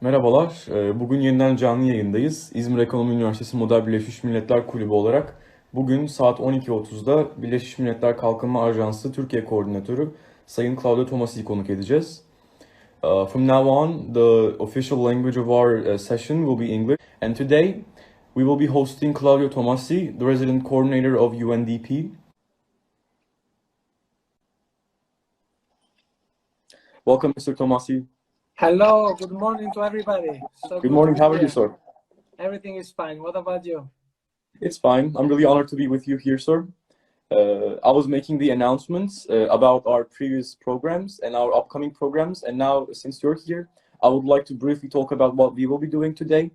Merhabalar, bugün yeniden canlı yayındayız. İzmir Ekonomi Üniversitesi Model Birleşmiş Milletler Kulübü olarak bugün saat 12.30'da Birleşmiş Milletler Kalkınma Ajansı Türkiye Koordinatörü Sayın Claudio Tomasi'yi konuk edeceğiz. From now on, the official language of our session will be English. And today, we will be hosting Claudio Tomasi, the resident coordinator of UNDP. Welcome, Mr. Tomasi. Hello, good morning to everybody. So Good morning, to be how are you, here. sir? Everything is fine. What about you? It's fine. I'm really honored to be with you here, sir. I was making the announcements about our previous programs and our upcoming programs, and now since you're here, I would like to briefly talk about what we will be doing today.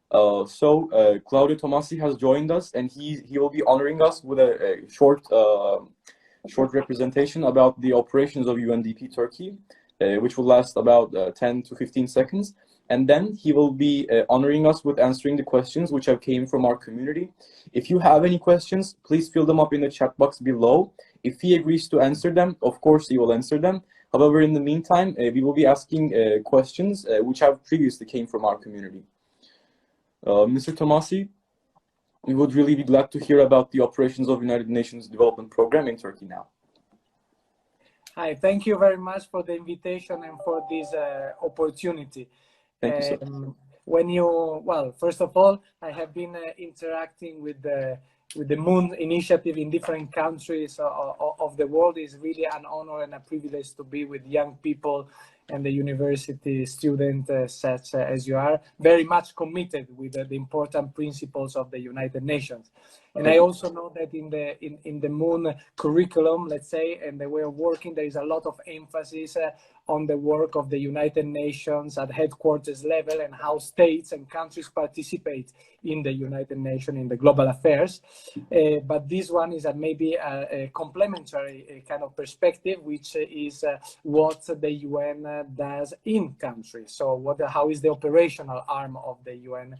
Claudio Tomasi has joined us, and he will be honoring us with a short representation about the operations of UNDP Turkey, which will last about 10 to 15 seconds. And then he will be honoring us with answering the questions which have came from our community. If you have any questions, please fill them up in the chat box below. If he agrees to answer them, of course he will answer them. However, in the meantime, we will be asking questions which have previously came from our community. Mr. Tomasi, we would really be glad to hear about the operations of United Nations Development Program in Turkey now. Hi, thank you very much for the invitation and for this opportunity. Thank you, sir. First of all, I have been interacting with the Moon Initiative in different countries of the world. It's really an honor and a privilege to be with young people and the university student such as you are, very much committed with the important principles of the United Nations. And I also know that in the Moon curriculum, let's say, and the way of working, there is a lot of emphasis on the work of the United Nations at headquarters level and how states and countries participate in the United Nations in the global affairs. But this one is maybe a complementary kind of perspective, which is what the UN does in countries. So how is the operational arm of the UN,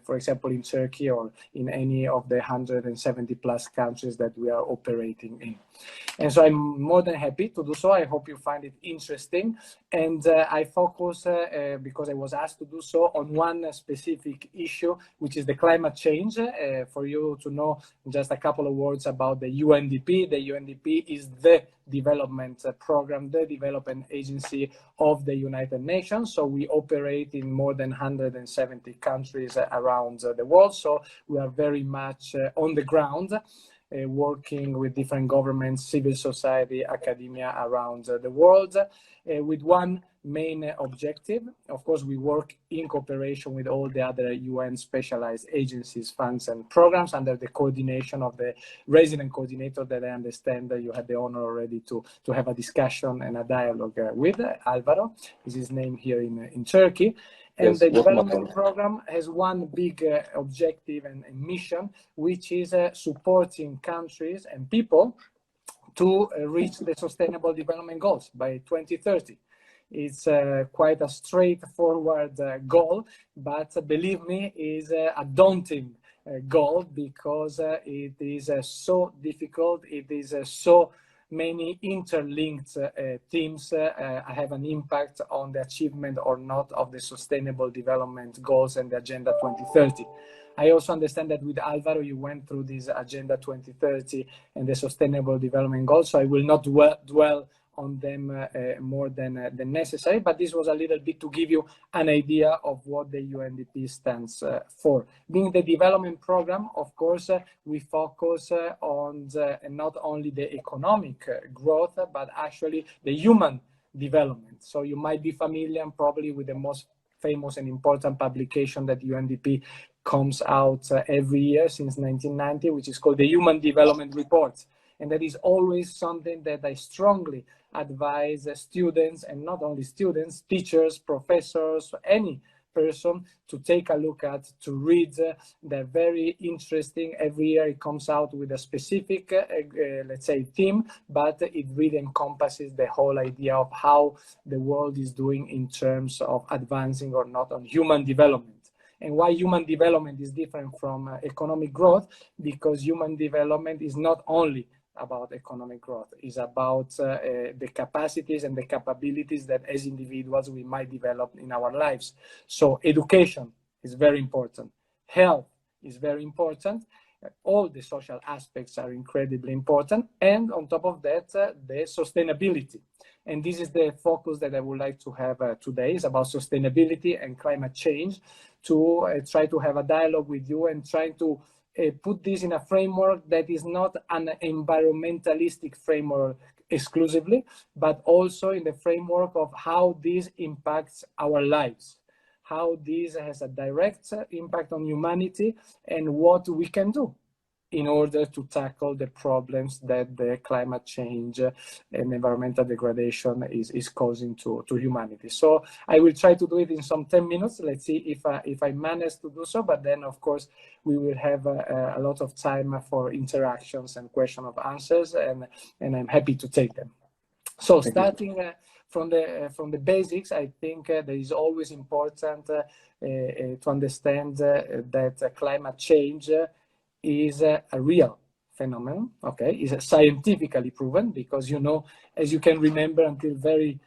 for example, in Turkey or in any of the 170 plus countries that we are operating in. And so I'm more than happy to do so. I hope you find it interesting. And I focus, because I was asked to do so, on one specific issue, which is the climate change. For you to know just a couple of words about the UNDP. The UNDP is the development program, the development agency of the United Nations. So we operate in more than 170 countries around the world. So we are very much on the ground. Working with different governments, civil society, academia around the world, with one main objective. Of course, we work in cooperation with all the other UN specialized agencies, funds, and programs under the coordination of the resident coordinator that I understand that you had the honor already to have a discussion and a dialogue with, Alvaro, is his name here in Turkey. And yes, the development program has one big objective and mission, which is supporting countries and people to reach the Sustainable Development Goals by 2030. It's quite a straightforward goal, but believe me, is a daunting goal because it is so difficult. It is so many interlinked themes have an impact on the achievement or not of the Sustainable Development Goals and the Agenda 2030. I also understand that with Alvaro, you went through this Agenda 2030 and the Sustainable Development Goals, so I will not dwell on them more than necessary, but this was a little bit to give you an idea of what the UNDP stands for. Being the development program, of course, we focus on not only the economic growth, but actually the human development. So you might be familiar probably with the most famous and important publication that UNDP comes out every year since 1990, which is called the Human Development Report. And that is always something that I strongly advise students, and not only students, teachers, professors, any person to take a look at, to read. They're very interesting. Every year it comes out with a specific, let's say, theme, but it really encompasses the whole idea of how the world is doing in terms of advancing or not on human development. And why human development is different from economic growth, because human development is not only about economic growth. It's about the capacities and the capabilities that as individuals we might develop in our lives. So education is very important. Health is very important. All the social aspects are incredibly important. And on top of that, the sustainability. And this is the focus that I would like to have today, is about sustainability and climate change, to try to have a dialogue with you and try to put this in a framework that is not an environmentalistic framework exclusively, but also in the framework of how this impacts our lives, how this has a direct impact on humanity, and what we can do in order to tackle the problems that the climate change and environmental degradation is causing to humanity. So I will try to do it in some 10 minutes. Let's see if I manage to do so, but then of course we will have a lot of time for interactions and question of answers, and I'm happy to take them. So starting from the basics, I think that is always important to understand that climate change is a real phenomenon, okay? Is scientifically proven, because, you know, as you can remember, until very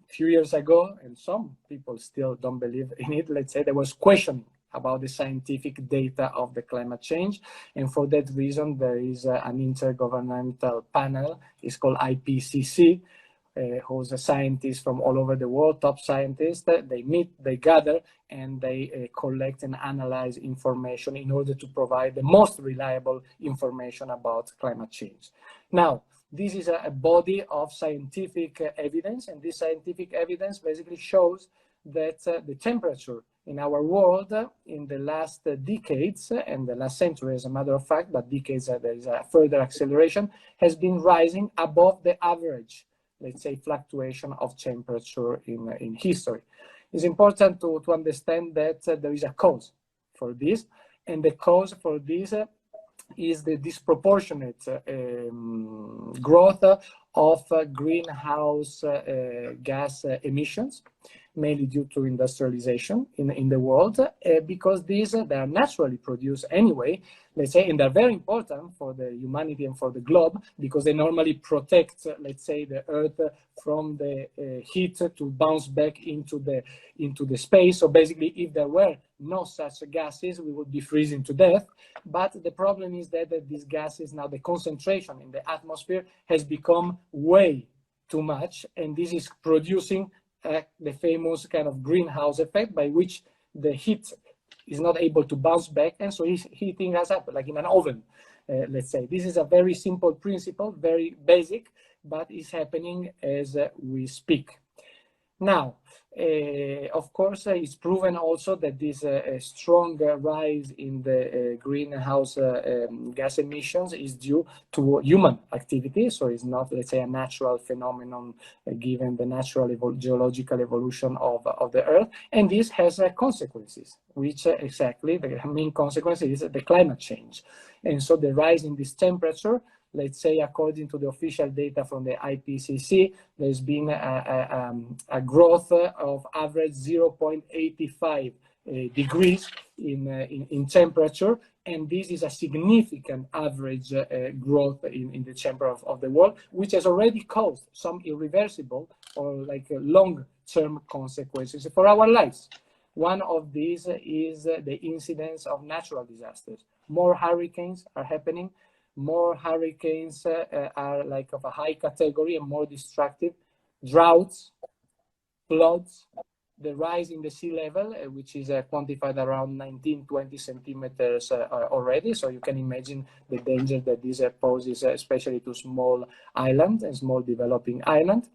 few years ago, and some people still don't believe in it, let's say, there was questioning about the scientific data of the climate change. And for that reason, there is an intergovernmental panel, it's called IPCC, who's scientists from all over the world, top scientists. They meet, they gather, and they collect and analyze information in order to provide the most reliable information about climate change. Now, this is a body of scientific evidence, and this scientific evidence basically shows that the temperature in our world in the last decades, and the last century as a matter of fact, but decades there is a further acceleration, has been rising above the average, let's say, fluctuation of temperature in history. It's important to understand that there is a cause for this, and the cause for this is the disproportionate growth of greenhouse gas emissions, mainly due to industrialization in the world, because these they are naturally produced anyway, let's say, and they're very important for the humanity and for the globe, because they normally protect, let's say, the Earth from the heat to bounce back into the space. So basically, if there were no such gases, we would be freezing to death. But the problem is that these gases, now the concentration in the atmosphere has become way too much, and this is producing the famous kind of greenhouse effect, by which the heat is not able to bounce back, and so heating has happened, like in an oven, let's say. This is a very simple principle, very basic, but it's happening as we speak. Now, of course, it's proven also that this strong rise in the greenhouse gas emissions is due to human activity. So it's not, let's say, a natural phenomenon given the natural geological evolution of the Earth. And this has consequences, which exactly the main consequence is the climate change. And so the rise in this temperature, let's say, according to the official data from the IPCC, there's been a growth of average 0.85 degrees in temperature, and this is a significant average growth in the temperature of the world, which has already caused some irreversible or like long-term consequences for our lives. One of these is the incidence of natural disasters. More hurricanes are happening. More hurricanes are like of a high category and more destructive. Droughts, floods, the rise in the sea level, which is quantified around 19-20 centimeters already. So you can imagine the danger that this poses, especially to small islands and small developing islands.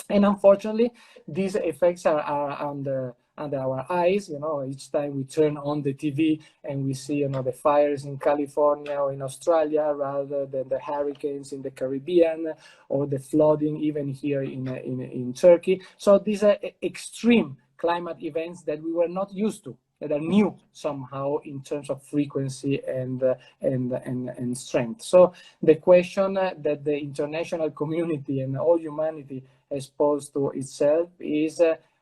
And unfortunately, these effects are under our eyes. You know, each time we turn on the TV and we see, you know, the fires in California or in Australia, rather than the hurricanes in the Caribbean or the flooding even here in Turkey. So these are extreme climate events that we were not used to, that are new somehow in terms of frequency and strength. So the question that the international community and all humanity has posed to itself is,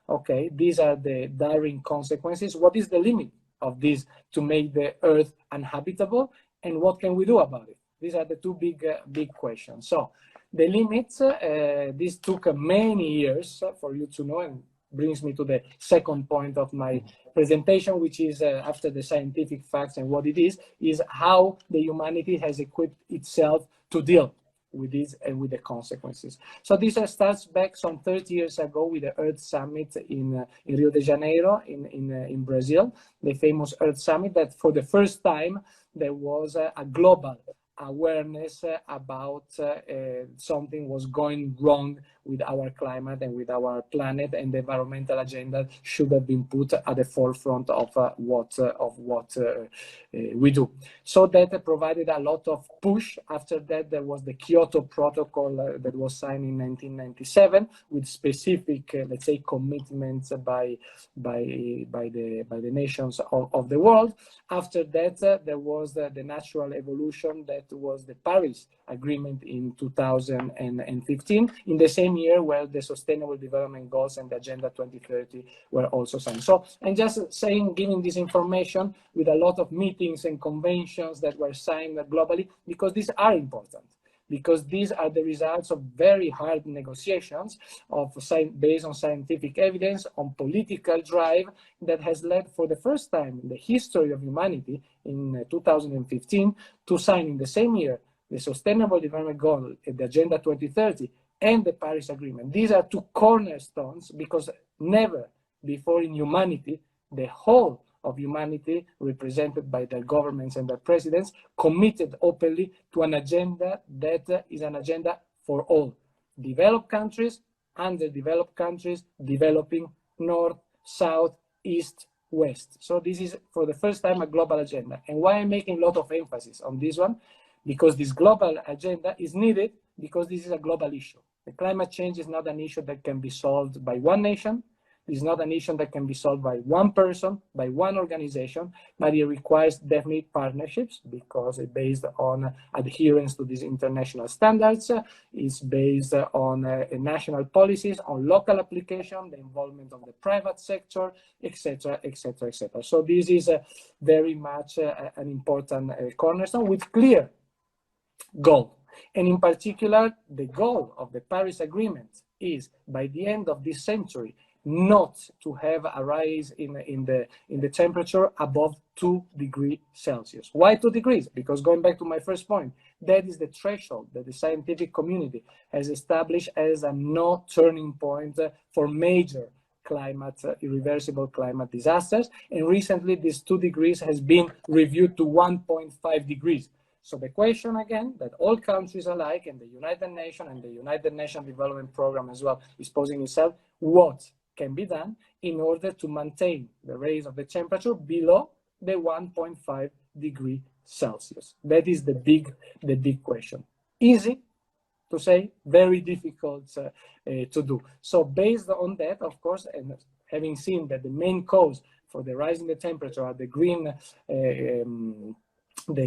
okay, these are the dire consequences. What is the limit of this to make the Earth uninhabitable, and what can we do about it? These are the two big questions. So the limits, this took many years for you to know, and brings me to the second point of my presentation, which is after the scientific facts and what it is how the humanity has equipped itself to deal with this and with the consequences. So this starts back some 30 years ago with the Earth Summit in Rio de Janeiro in Brazil, the famous Earth Summit, that for the first time there was a global awareness about something was going wrong with our climate and with our planet, and the environmental agenda should have been put at the forefront of what we do. So that provided a lot of push. After that, there was the Kyoto Protocol that was signed in 1997 with specific, let's say, commitments by the nations of the world. After that, there was the natural evolution, that was the Paris Agreement in 2015, in the same year where the Sustainable Development Goals and the Agenda 2030 were also signed. So I'm just saying, giving this information with a lot of meetings and conventions that were signed globally, because these are important, because these are the results of very hard negotiations based on scientific evidence, on political drive, that has led for the first time in the history of humanity in 2015 to sign in the same year the Sustainable Development Goal, the Agenda 2030, and the Paris Agreement. These are two cornerstones, because never before in humanity, the whole of humanity, represented by their governments and their presidents, committed openly to an agenda that is an agenda for all. Developed countries, underdeveloped countries, developing, north, south, east, west. So this is for the first time a global agenda. And why I'm making a lot of emphasis on this one? Because this global agenda is needed, because this is a global issue. The climate change is not an issue that can be solved by one nation. It's not an issue that can be solved by one person, by one organization, but it requires definite partnerships, because it's based on adherence to these international standards. It's based on national policies, on local application, the involvement of the private sector, etc., etc., etc. So this is very much an important cornerstone with clear goal. And in particular, the goal of the Paris Agreement is, by the end of this century, not to have a rise in the temperature above 2 degrees Celsius. Why 2 degrees? Because going back to my first point, that is the threshold that the scientific community has established as a no turning point for major irreversible climate disasters. And recently, this 2 degrees has been reviewed to 1.5 degrees. So the question again, that all countries alike, and the United Nations and the United Nations Development Program as well, is posing itself, what can be done in order to maintain the rise of the temperature below the 1.5 degree Celsius? That is the big question. Easy to say, very difficult to do. So based on that, of course, and having seen that the main cause for the rise in the temperature are the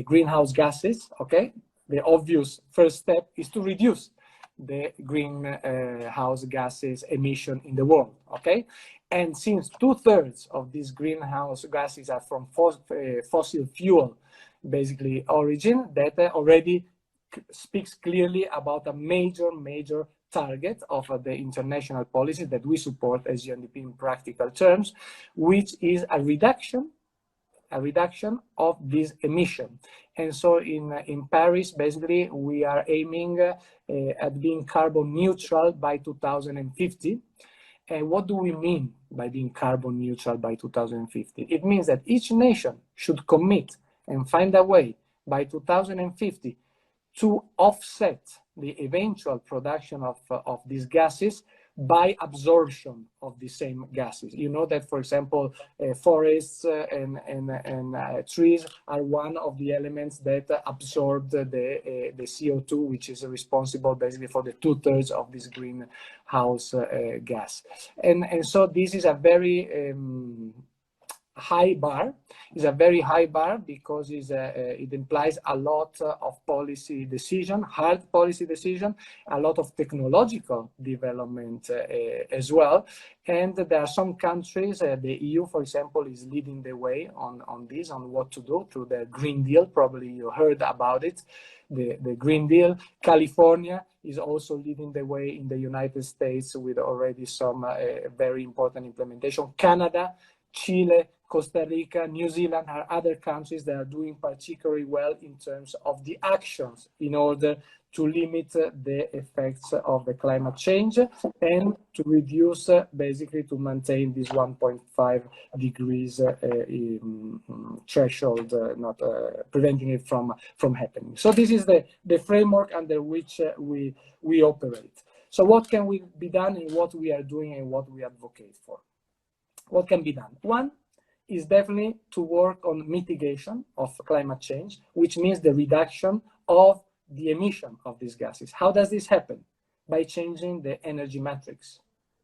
greenhouse gases, okay? The obvious first step is to reduce the greenhouse gases emission in the world, okay? And since 2/3 of these greenhouse gases are from fossil fuel, basically origin, that already speaks clearly about a major target of the international policy that we support as UNDP in practical terms, which is a reduction of this emission. And so in Paris, basically, we are aiming at being carbon neutral by 2050. And what do we mean by being carbon neutral by 2050? It means that each nation should commit and find a way by 2050 to offset the eventual production of these gases by absorption of the same gases. You know that, for example, forests and trees are one of the elements that absorb the CO2, which is responsible basically for the 2/3 of this greenhouse gas. And so this is a very high bar. It's a very high bar because it implies a lot of policy decision, hard policy decision, a lot of technological development as well. And there are some countries, the EU, for example, is leading the way on this, on what to do through the Green Deal. Probably you heard about it, the Green Deal. California is also leading the way in the United States with already some very important implementation. Canada, Chile, Costa Rica, New Zealand are other countries that are doing particularly well in terms of the actions in order to limit the effects of the climate change and to reduce, basically to maintain this 1.5 degrees threshold, not preventing it from happening. So this is the framework under which we operate. So what can be done and what we are doing and what we advocate for? What can be done? One is definitely to work on mitigation of climate change, which means the reduction of the emission of these gases. How does this happen? By changing the energy matrix.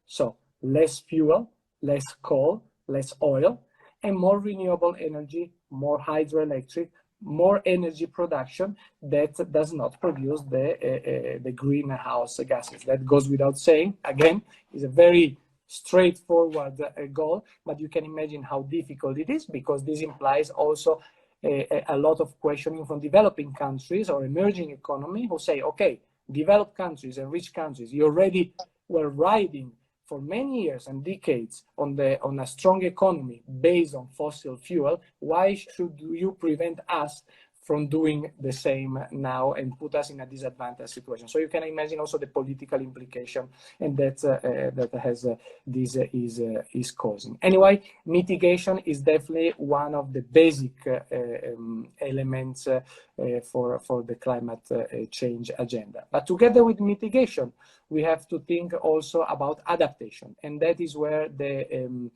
So less fuel, less coal, less oil, and more renewable energy, more hydroelectric, more energy production that does not produce the greenhouse gases. That goes without saying. Again, is a very straightforward goal, but you can imagine how difficult it is, because this implies also a lot of questioning from developing countries or emerging economy who say, okay, developed countries and rich countries, you already were riding for many years and decades on a strong economy based on fossil fuel. Why should you prevent us from doing the same now and put us in a disadvantaged situation? So you can imagine also the political implication, and that has this is causing. Anyway, mitigation is definitely one of the basic elements for the climate change agenda. But together with mitigation, we have to think also about adaptation, and that is where the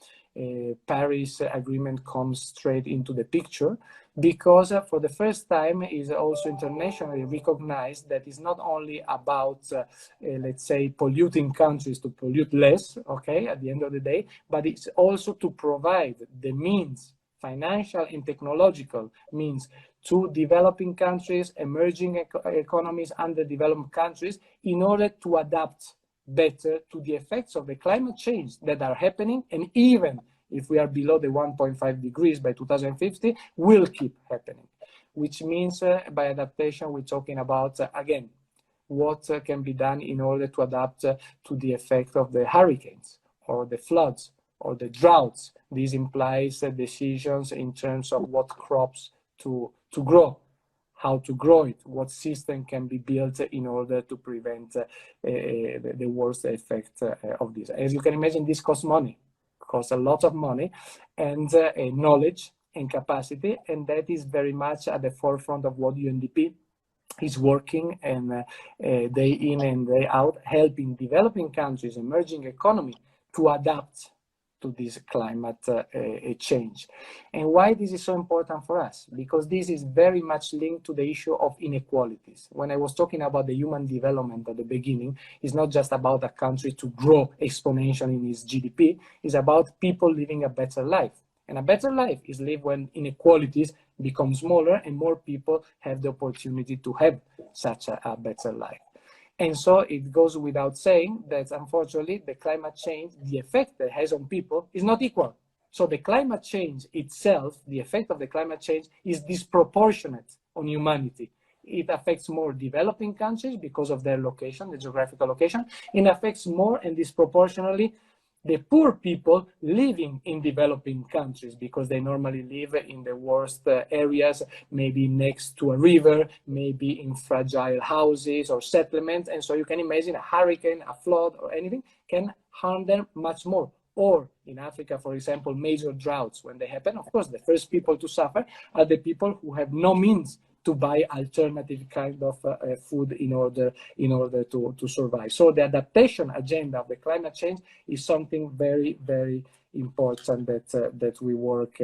Paris Agreement comes straight into the picture, because for the first time is also internationally recognized that it's not only about, let's say, polluting countries to pollute less, okay, at the end of the day, but it's also to provide the means, financial and technological means, to developing countries, emerging economies, underdeveloped countries, in order to adapt better to the effects of the climate change that are happening, and even if we are below the 1.5 degrees by 2050, will keep happening. Which means by adaptation, we're talking about, again, what can be done in order to adapt to the effect of the hurricanes or the floods or the droughts. This implies decisions in terms of what crops to grow, how to grow it, what system can be built in order to prevent the worst effect of this. As you can imagine, this costs money. Costs a lot of money and knowledge and capacity, and that is very much at the forefront of what UNDP is working and day in and day out, helping developing countries, emerging economy to adapt to this climate change. And why this is so important for us? Because this is very much linked to the issue of inequalities. When I was talking about the human development at the beginning, it's not just about a country to grow exponentially in its GDP, it's about people living a better life. And a better life is lived when inequalities become smaller and more people have the opportunity to have such a better life. And so it goes without saying that, unfortunately, the climate change, the effect that it has on people is not equal. So the climate change itself, the effect of the climate change is disproportionate on humanity. It affects more developing countries because of their location, the geographical location. It affects more and disproportionately the poor people living in developing countries, because they normally live in the worst areas, maybe next to a river, maybe in fragile houses or settlements. And so you can imagine a hurricane, a flood, or anything can harm them much more. Or in Africa, for example, major droughts, when they happen, of course, the first people to suffer are the people who have no means to buy alternative kind of food in order to survive. So the adaptation agenda of the climate change is something very, very important that we work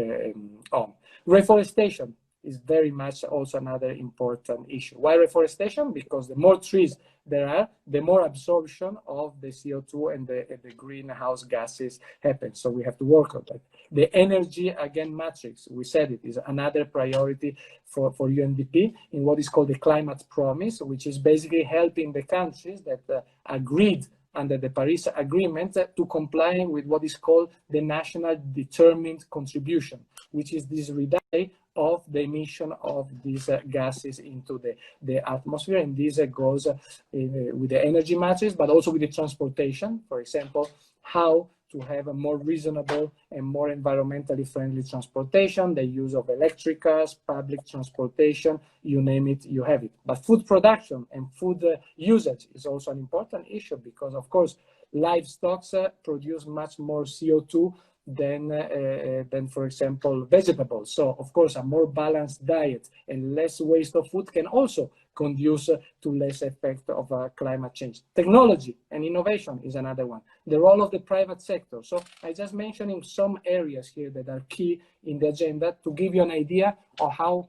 on. Reforestation is very much also another important issue. Why reforestation? Because the more trees there are, the more absorption of the CO2 and the greenhouse gases happen. So we have to work on that. The energy, again, matrix, we said it, is another priority for UNDP in what is called the climate promise, which is basically helping the countries that agreed under the Paris Agreement to comply with what is called the national determined contribution, which is this reduction of the emission of these gases into the atmosphere. And this goes with the energy matrix, but also with the transportation. For example, how to have a more reasonable and more environmentally friendly transportation, the use of electric cars, public transportation, you name it, you have it. But food production and food usage is also an important issue because, of course, livestock produce much more CO2 than, for example, vegetables. So, of course, a more balanced diet and less waste of food can also conduce to less effect of climate change. Technology and innovation is another one. The role of the private sector. So I just mentioning some areas here that are key in the agenda to give you an idea of how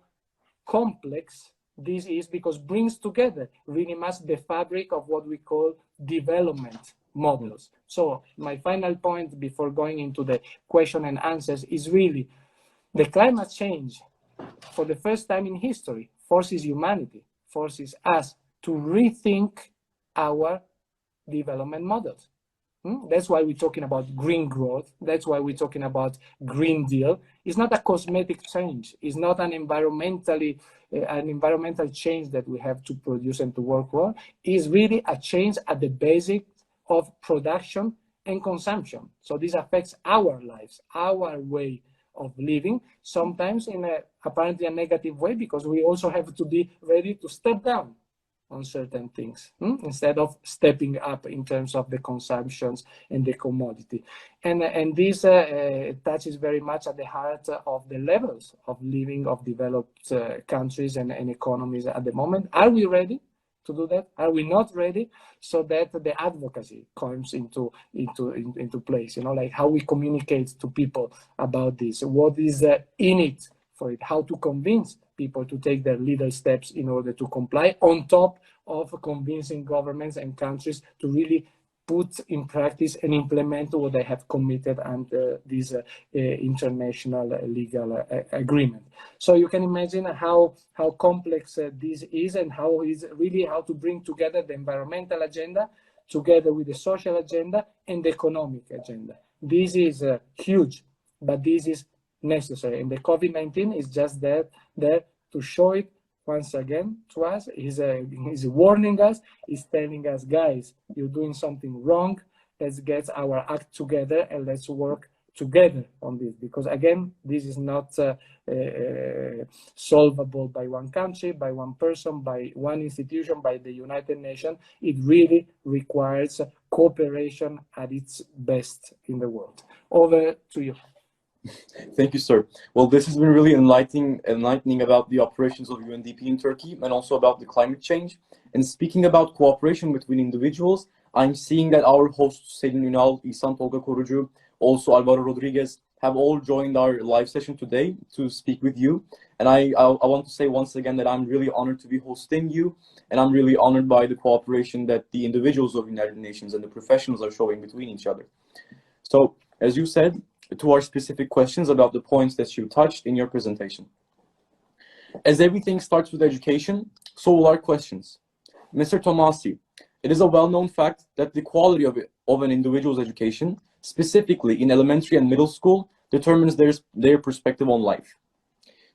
complex this is, because brings together really much the fabric of what we call development models. So my final point before going into the question and answers is really the climate change, for the first time in history, forces humanity, forces us to rethink our development models. That's why we're talking about green growth. That's why we're talking about Green Deal. It's not a cosmetic change. It's not an environmental change that we have to produce and to work on. It's really a change at the basic of production and consumption. So this affects our lives, our way of living, sometimes in apparently a negative way, because we also have to be ready to step down on certain things instead of stepping up in terms of the consumptions and the commodity. And this touches very much at the heart of the levels of living of developed countries and economies at the moment. Are we ready to do that? Are we not ready? So that the advocacy comes into place, like how we communicate to people about this, what is in it for it, how to convince people to take their legal steps in order to comply, on top of convincing governments and countries to really put in practice and implement what they have committed under this international legal agreement. So you can imagine how complex this is, and how to bring together the environmental agenda together with the social agenda and the economic agenda. This is huge, but this is necessary. And the COVID-19 is just there to show it once again to us. He's warning us, he's telling us, guys, you're doing something wrong. Let's get our act together and let's work together on this. Because again, this is not solvable by one country, by one person, by one institution, by the United Nations. It really requires cooperation at its best in the world. Over to you. Thank you, sir. Well, this has been really enlightening about the operations of UNDP in Turkey and also about the climate change. And speaking about cooperation between individuals, I'm seeing that our hosts, Selin Ünal, İhsan Tolga Korucu, also Alvaro Rodriguez, have all joined our live session today to speak with you. And I want to say once again that I'm really honored to be hosting you, and I'm really honored by the cooperation that the individuals of United Nations and the professionals are showing between each other. So, as you said, to our specific questions about the points that you touched in your presentation. As everything starts with education, so will our questions. Mr. Tomasi, it is a well-known fact that the quality of an individual's education, specifically in elementary and middle school, determines their perspective on life.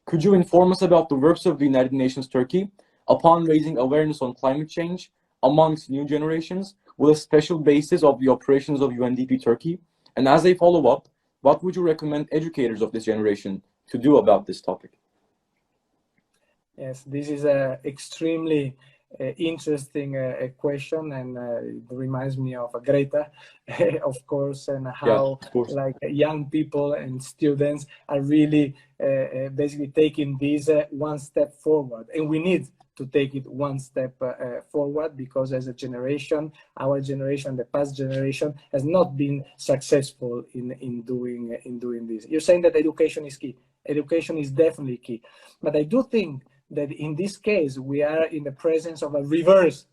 Could you inform us about the works of the United Nations Turkey upon raising awareness on climate change amongst new generations, with a special basis of the operations of UNDP Turkey? And as a follow-up, what would you recommend educators of this generation to do about this topic? Yes, this is an extremely interesting question, and it reminds me of Greta, of course, and how like young people and students are really basically taking this one step forward, and we need to take it one step forward, because as a generation, our generation, the past generation, has not been successful in doing this. You're saying that education is key. Education is definitely key, but I do think that in this case we are in the presence of a reverse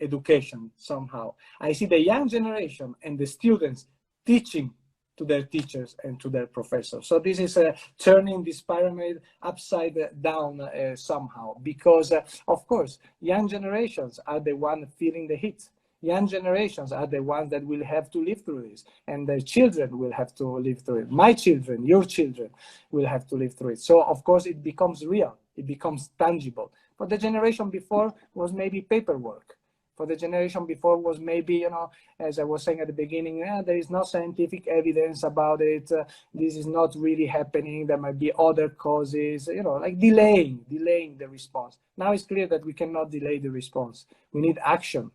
education somehow. I see the young generation and the students teaching to their teachers and to their professors. So this is turning this pyramid upside down somehow, because of course, young generations are the ones feeling the heat. Young generations are the ones that will have to live through this, and their children will have to live through it. My children, your children will have to live through it. So of course it becomes real, it becomes tangible. For the generation before was maybe paperwork. For the generation before was maybe, you know, as I was saying at the beginning, there is no scientific evidence about it. This is not really happening. There might be other causes, you know, like delaying the response. Now it's clear that we cannot delay the response. We need action.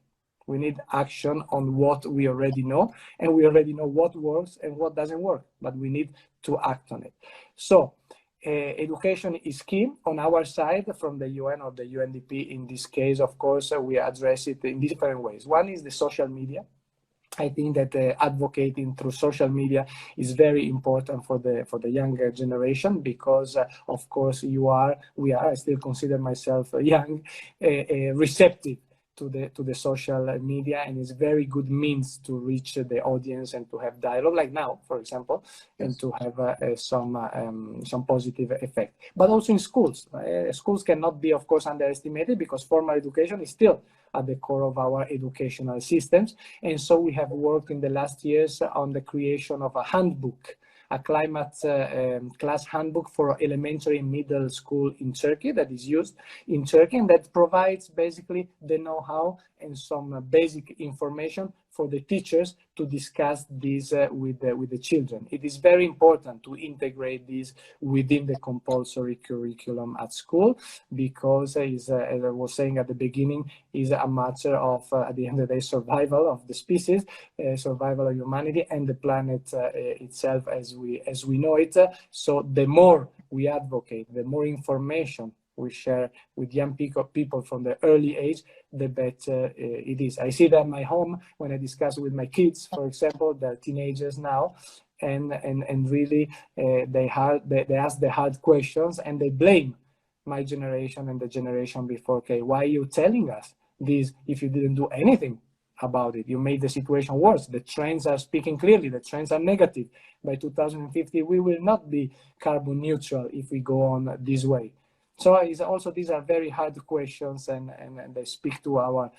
We need action on what we already know, and we already know what works and what doesn't work, but we need to act on it. So education is key on our side from the UN or the UNDP. In this case, of course, we address it in different ways. One is the social media. I think that advocating through social media is very important for the younger generation, because of course I still consider myself young, receptive to the social media, and it's very good means to reach the audience and to have dialogue, like now, for example, and to have some positive effect. But also in schools, schools cannot be, of course, underestimated, because formal education is still at the core of our educational systems. And so we have worked in the last years on the creation of a handbook, a climate class handbook for elementary and middle school in Turkey, that is used in Turkey, and that provides basically the know-how and some basic information for the teachers to discuss this with the children. It is very important to integrate this within the compulsory curriculum at school, because as I was saying at the beginning, is a matter of, at the end of the day, survival of the species, survival of humanity and the planet itself as we know it. So the more we advocate, the more information we share with young people from the early age, the better it is. I see that in my home when I discuss with my kids, for example, they're teenagers now, and really they ask the hard questions, and they blame my generation and the generation before. Okay, why are you telling us this if you didn't do anything about it? You made the situation worse. The trends are speaking clearly. The trends are negative. By 2050, we will not be carbon neutral if we go on this way. So it's also, these are very hard questions, and they speak to our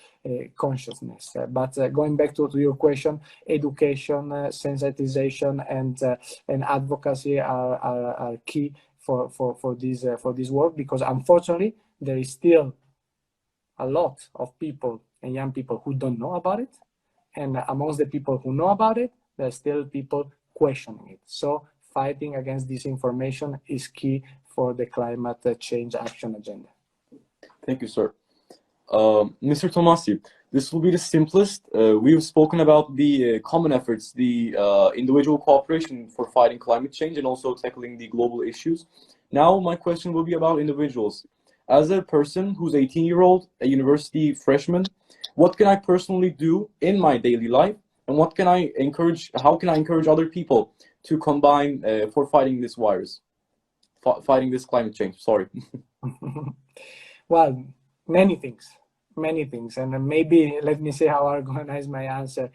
consciousness. But going back to your question, education, sensitization, and advocacy are key for this work, because unfortunately there is still a lot of people and young people who don't know about it, and amongst the people who know about it, there are still people questioning it. So fighting against disinformation is key for the climate change action agenda. Thank you, sir. Mr. Tomasi, this will be the simplest. We've spoken about the common efforts, the individual cooperation for fighting climate change and also tackling the global issues. Now my question will be about individuals. As a person who's 18-year-old, a university freshman, what can I personally do in my daily life, and what can I encourage? How can I encourage other people to combine for fighting this virus? Fighting this climate change, sorry. Well, many things, and maybe let me say how I organize my answer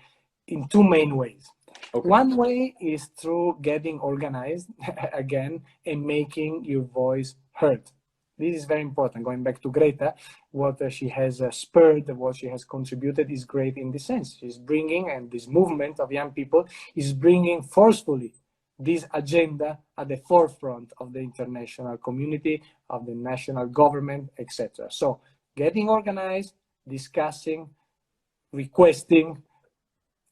in two main ways. Okay. One way is through getting organized again and making your voice heard. This is very important. Going back to Greta, what she has spurred, what she has contributed is great in this sense. She's bringing, and this movement of young people is bringing forcefully this agenda at the forefront of the international community, of the national government, etc. So getting organized, discussing, requesting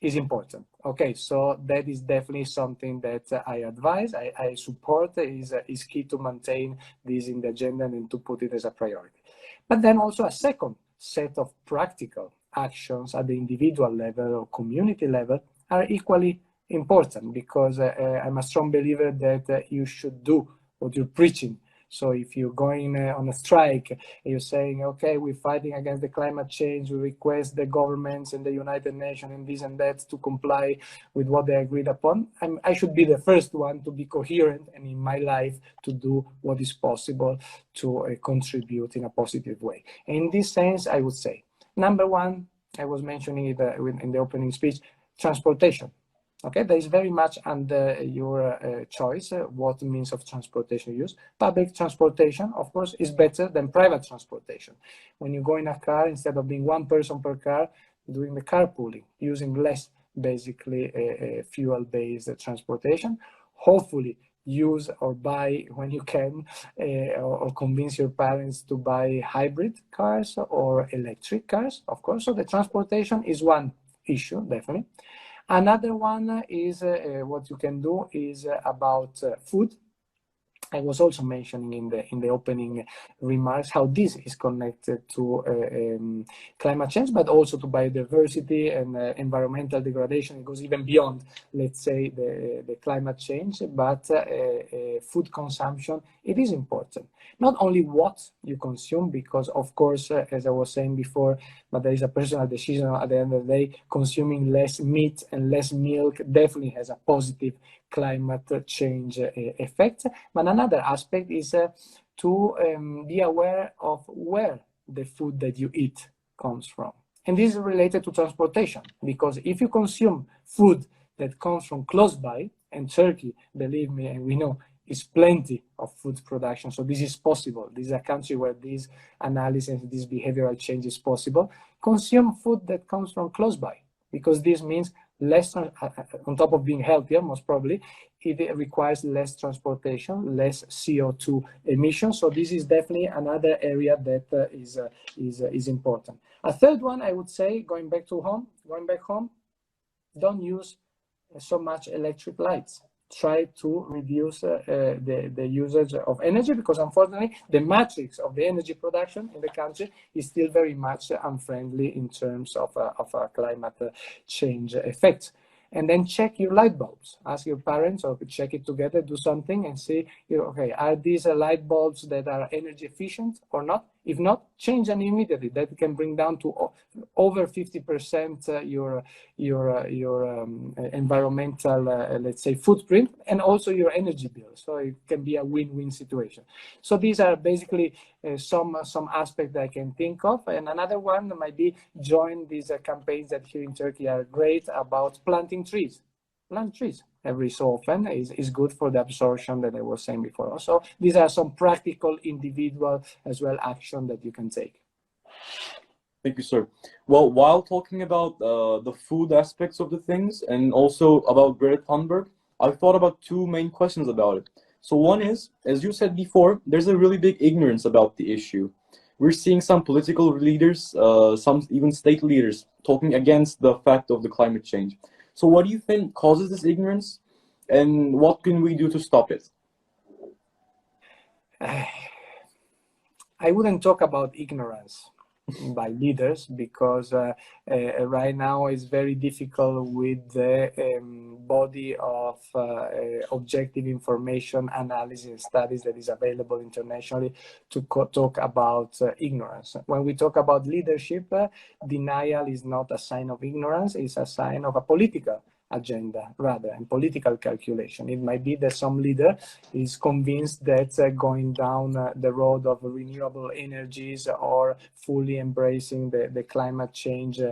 is important. Okay, so that is definitely something that I advise, I support, is key to maintain this in the agenda and to put it as a priority. But then also a second set of practical actions at the individual level or community level are equally important, because I'm a strong believer that you should do what you're preaching. So if you're going on a strike, you're saying, okay, we're fighting against the climate change, we request the governments and the United Nations and this and that to comply with what they agreed upon, I should be the first one to be coherent and in my life to do what is possible to contribute in a positive way. In this sense, I would say, number one, I was mentioning it in the opening speech, transportation. Okay, that is very much under your choice what means of transportation you use. Public transportation, of course, is better than private transportation. When you go in a car, instead of being one person per car, doing the carpooling, using less basically fuel-based transportation. Hopefully, use or buy when you can, or convince your parents to buy hybrid cars or electric cars, of course. So the transportation is one issue, definitely. Another one is what you can do is about food. I was also mentioning in the opening remarks how this is connected to climate change, but also to biodiversity and environmental degradation. It goes even beyond, let's say, the climate change, but food consumption, it is important. Not only what you consume, because of course, as I was saying before, but there is a personal decision at the end of the day. Consuming less meat and less milk definitely has a positive climate change effect. But another aspect is to be aware of where the food that you eat comes from. And this is related to transportation, because if you consume food that comes from close by, and Turkey, believe me, and we know, is plenty of food production. So this is possible. This is a country where this analysis, this behavioral change is possible. Consume food that comes from close by, because this means less, on top of being healthier, most probably, it requires less transportation, less CO2 emissions. So this is definitely another area that is important. A third one, I would say, going back home, don't use so much electric lights. Try to reduce the usage of energy, because unfortunately the matrix of the energy production in the country is still very much unfriendly in terms of climate change effects. And then check your light bulbs. Ask your parents, or check it together, do something and see, okay, are these light bulbs that are energy efficient or not? If not, change them immediately. That can bring down to over 50% your environmental, let's say, footprint, and also your energy bill. So it can be a win-win situation. So these are basically some aspects that I can think of. And another one might be join these campaigns that here in Turkey are great about planting trees. Plant trees every so often is good for the absorption that I was saying before. So these are some practical, individual as well action that you can take. Thank you, sir. Well, while talking about the food aspects of the things and also about Greta Thunberg, I thought about two main questions about it. So one is, as you said before, there's a really big ignorance about the issue. We're seeing some political leaders, some even state leaders, talking against the fact of the climate change. So what do you think causes this ignorance, and what can we do to stop it? I wouldn't talk about ignorance by leaders, because right now it's very difficult with the body of objective information analysis studies that is available internationally to talk about ignorance. When we talk about leadership, denial is not a sign of ignorance, it's a sign of a political agenda rather, and political calculation. It might be that some leader is convinced that going down the road of renewable energies or fully embracing the climate change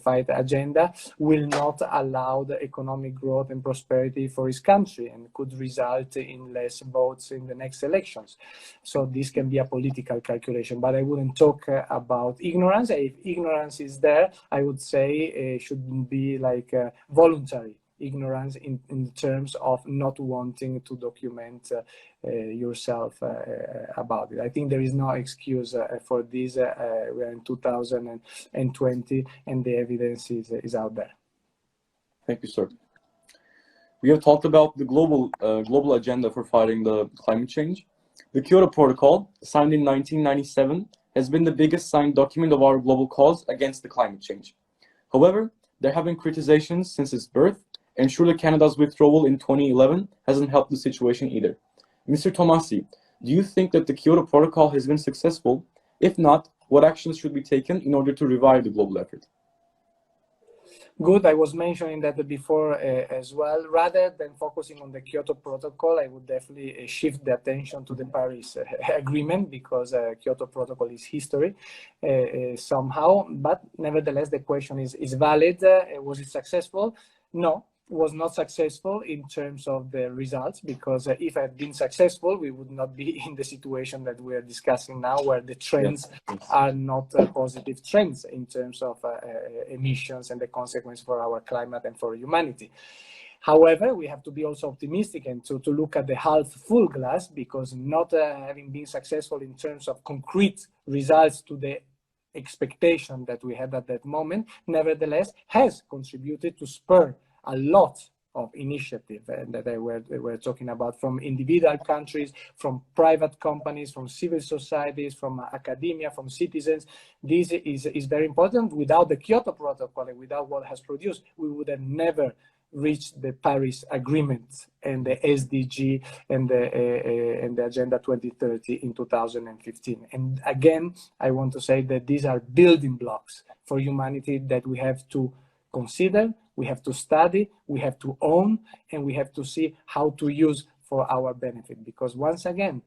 fight agenda will not allow the economic growth and prosperity for his country, and could result in less votes in the next elections. So this can be a political calculation, but I wouldn't talk about ignorance. If ignorance is there, I would say it shouldn't be like voluntary ignorance in terms of not wanting to document yourself about it. I think there is no excuse for this. We're in 2020 and the evidence is out there. Thank you, sir. We have talked about the global agenda for fighting the climate change. The Kyoto Protocol, signed in 1997, has been the biggest signed document of our global cause against the climate change. However, there have been criticisms since its birth, and surely Canada's withdrawal in 2011 hasn't helped the situation either. Mr. Tomasi, do you think that the Kyoto Protocol has been successful? If not, what actions should be taken in order to revive the global effort? Good. I was mentioning that before as well. Rather than focusing on the Kyoto Protocol, I would definitely shift the attention to the Paris Agreement, because Kyoto Protocol is history somehow. But nevertheless, the question is valid. Was it successful? No, was not successful in terms of the results, because if it had been successful, we would not be in the situation that we are discussing now, where the trends are not positive trends in terms of emissions and the consequence for our climate and for humanity. However, we have to be also optimistic and to look at the half full glass, because not having been successful in terms of concrete results to the expectation that we had at that moment, nevertheless has contributed to spur a lot of initiative that they were talking about, from individual countries, from private companies, from civil societies, from academia, from citizens. This is very important. Without the Kyoto Protocol and without what it has produced, we would have never reached the Paris Agreement and the SDG and the Agenda 2030 in 2015. And again, I want to say that these are building blocks for humanity that we have to consider, we have to study, we have to own, and we have to see how to use for our benefit. Because once again,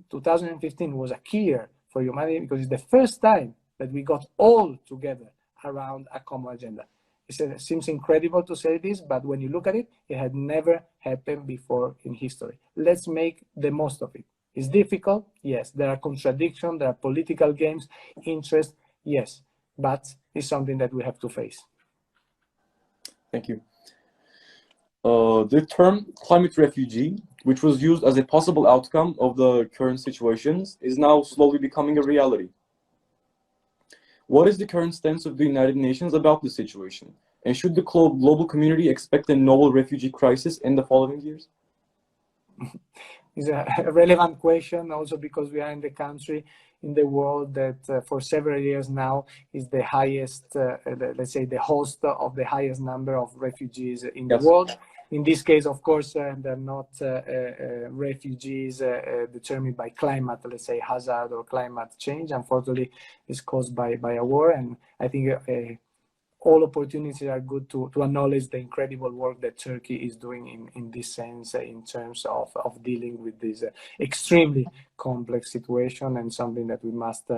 2015 was a key year for humanity, because it's the first time that we got all together around a common agenda. It seems incredible to say this, but when you look at it, it had never happened before in history. Let's make the most of it. It's difficult, yes. There are contradictions, there are political games, interest, yes. But it's something that we have to face. Thank you. The term climate refugee, which was used as a possible outcome of the current situations, is now slowly becoming a reality. What is the current stance of the United Nations about the situation? And should the global community expect a novel refugee crisis in the following years? It's a relevant question, also because we are in the country in the world that for several years now is the highest, let's say, the host of the highest number of refugees in the world. In this case, of course, they're not refugees determined by climate, let's say, hazard or climate change. Unfortunately, it's caused by a war. And I think all opportunities are good to acknowledge the incredible work that Turkey is doing in this sense, in terms of dealing with this extremely complex situation, and something that we must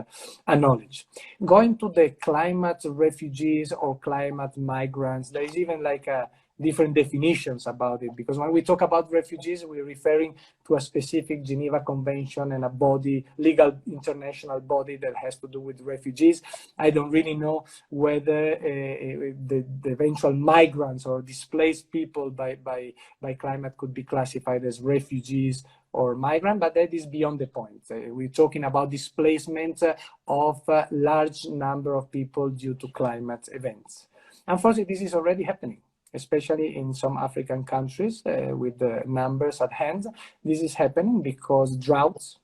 acknowledge. Going to the climate refugees or climate migrants, there is even like a different definitions about it, because when we talk about refugees, we're referring to a specific Geneva Convention and a body, legal international body that has to do with refugees. I don't really know whether the eventual migrants or displaced people by climate could be classified as refugees or migrant, but that is beyond the point. We're talking about displacement of a large number of people due to climate events. Unfortunately, this is already happening, especially in some African countries with the numbers at hand. This is happening because droughts,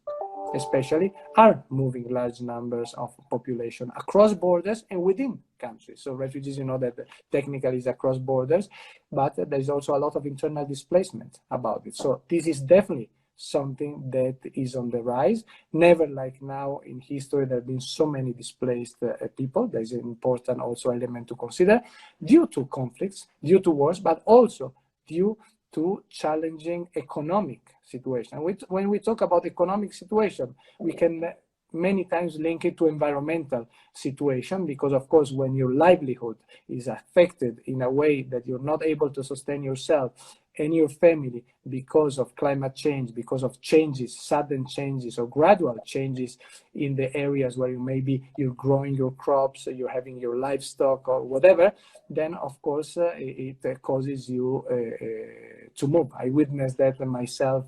especially, are moving large numbers of population across borders and within countries. So refugees, you know that technically is across borders, but there's also a lot of internal displacement about it. So this is definitely something that is on the rise. Never like now in history there have been so many displaced people. There's an important also element to consider, due to conflicts, due to wars, but also due to challenging economic situation. When we talk about economic situation, we can many times link it to environmental situation, because of course when your livelihood is affected in a way that you're not able to sustain yourself and your family because of climate change, because of changes, sudden changes or gradual changes in the areas where you're growing your crops, you're having your livestock or whatever, then of course it causes you to move. I witnessed that myself,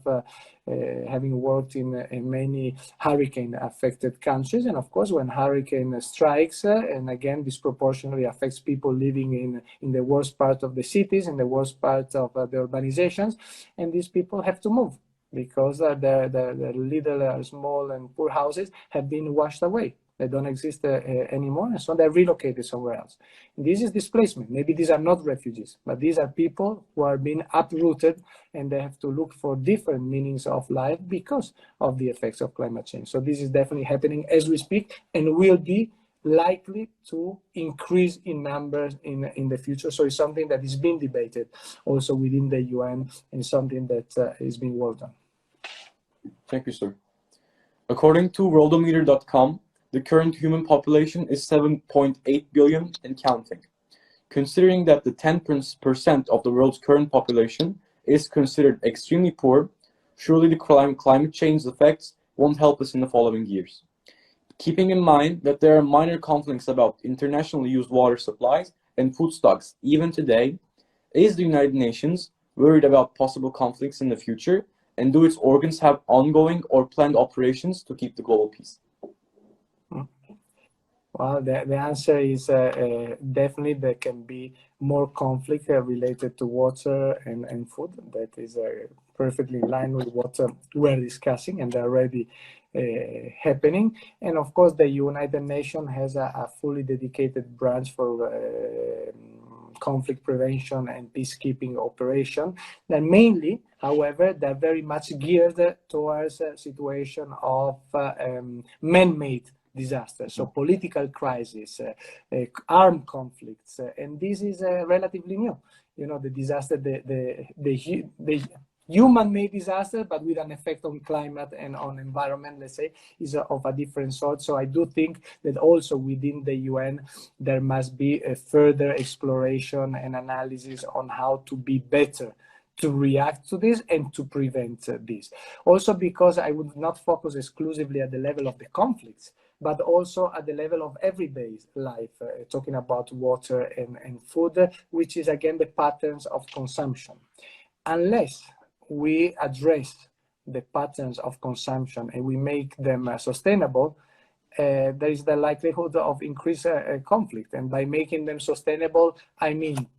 having worked in many hurricane affected countries. And of course, when hurricane strikes, and again, disproportionately affects people living in the worst part of the cities, in the worst part of the urbanizations, and these people have to move because the little, small and poor houses have been washed away. They don't exist anymore, and so they're relocated somewhere else. And this is displacement. Maybe these are not refugees, but these are people who are being uprooted, and they have to look for different meanings of life because of the effects of climate change. So this is definitely happening as we speak, and will be likely to increase in numbers in the future. So it's something that is being debated also within the UN, and something that is being worked on. Thank you, sir. According to worldometer.com, the current human population is 7.8 billion and counting. Considering that the 10% of the world's current population is considered extremely poor, surely the climate change effects won't help us in the following years. Keeping in mind that there are minor conflicts about internationally used water supplies and food stocks even today, is the United Nations worried about possible conflicts in the future, and do its organs have ongoing or planned operations to keep the global peace? Well, the answer is definitely there can be more conflict related to water and food. That is perfectly in line with what we're discussing, and they're already happening. And of course, the United Nations has a fully dedicated branch for conflict prevention and peacekeeping operation. That mainly, however, they're very much geared towards a situation of man-made disasters, so political crisis, armed conflicts, and this is relatively new. You know, the disaster, the human-made disaster, but with an effect on climate and on environment, let's say, is of a different sort. So I do think that also within the UN, there must be a further exploration and analysis on how to be better to react to this and to prevent this. Also because I would not focus exclusively at the level of the conflicts, but also at the level of everyday life, talking about water and food, which is again the patterns of consumption. Unless we address the patterns of consumption and we make them sustainable, there is the likelihood of increased conflict. And by making them sustainable, I mean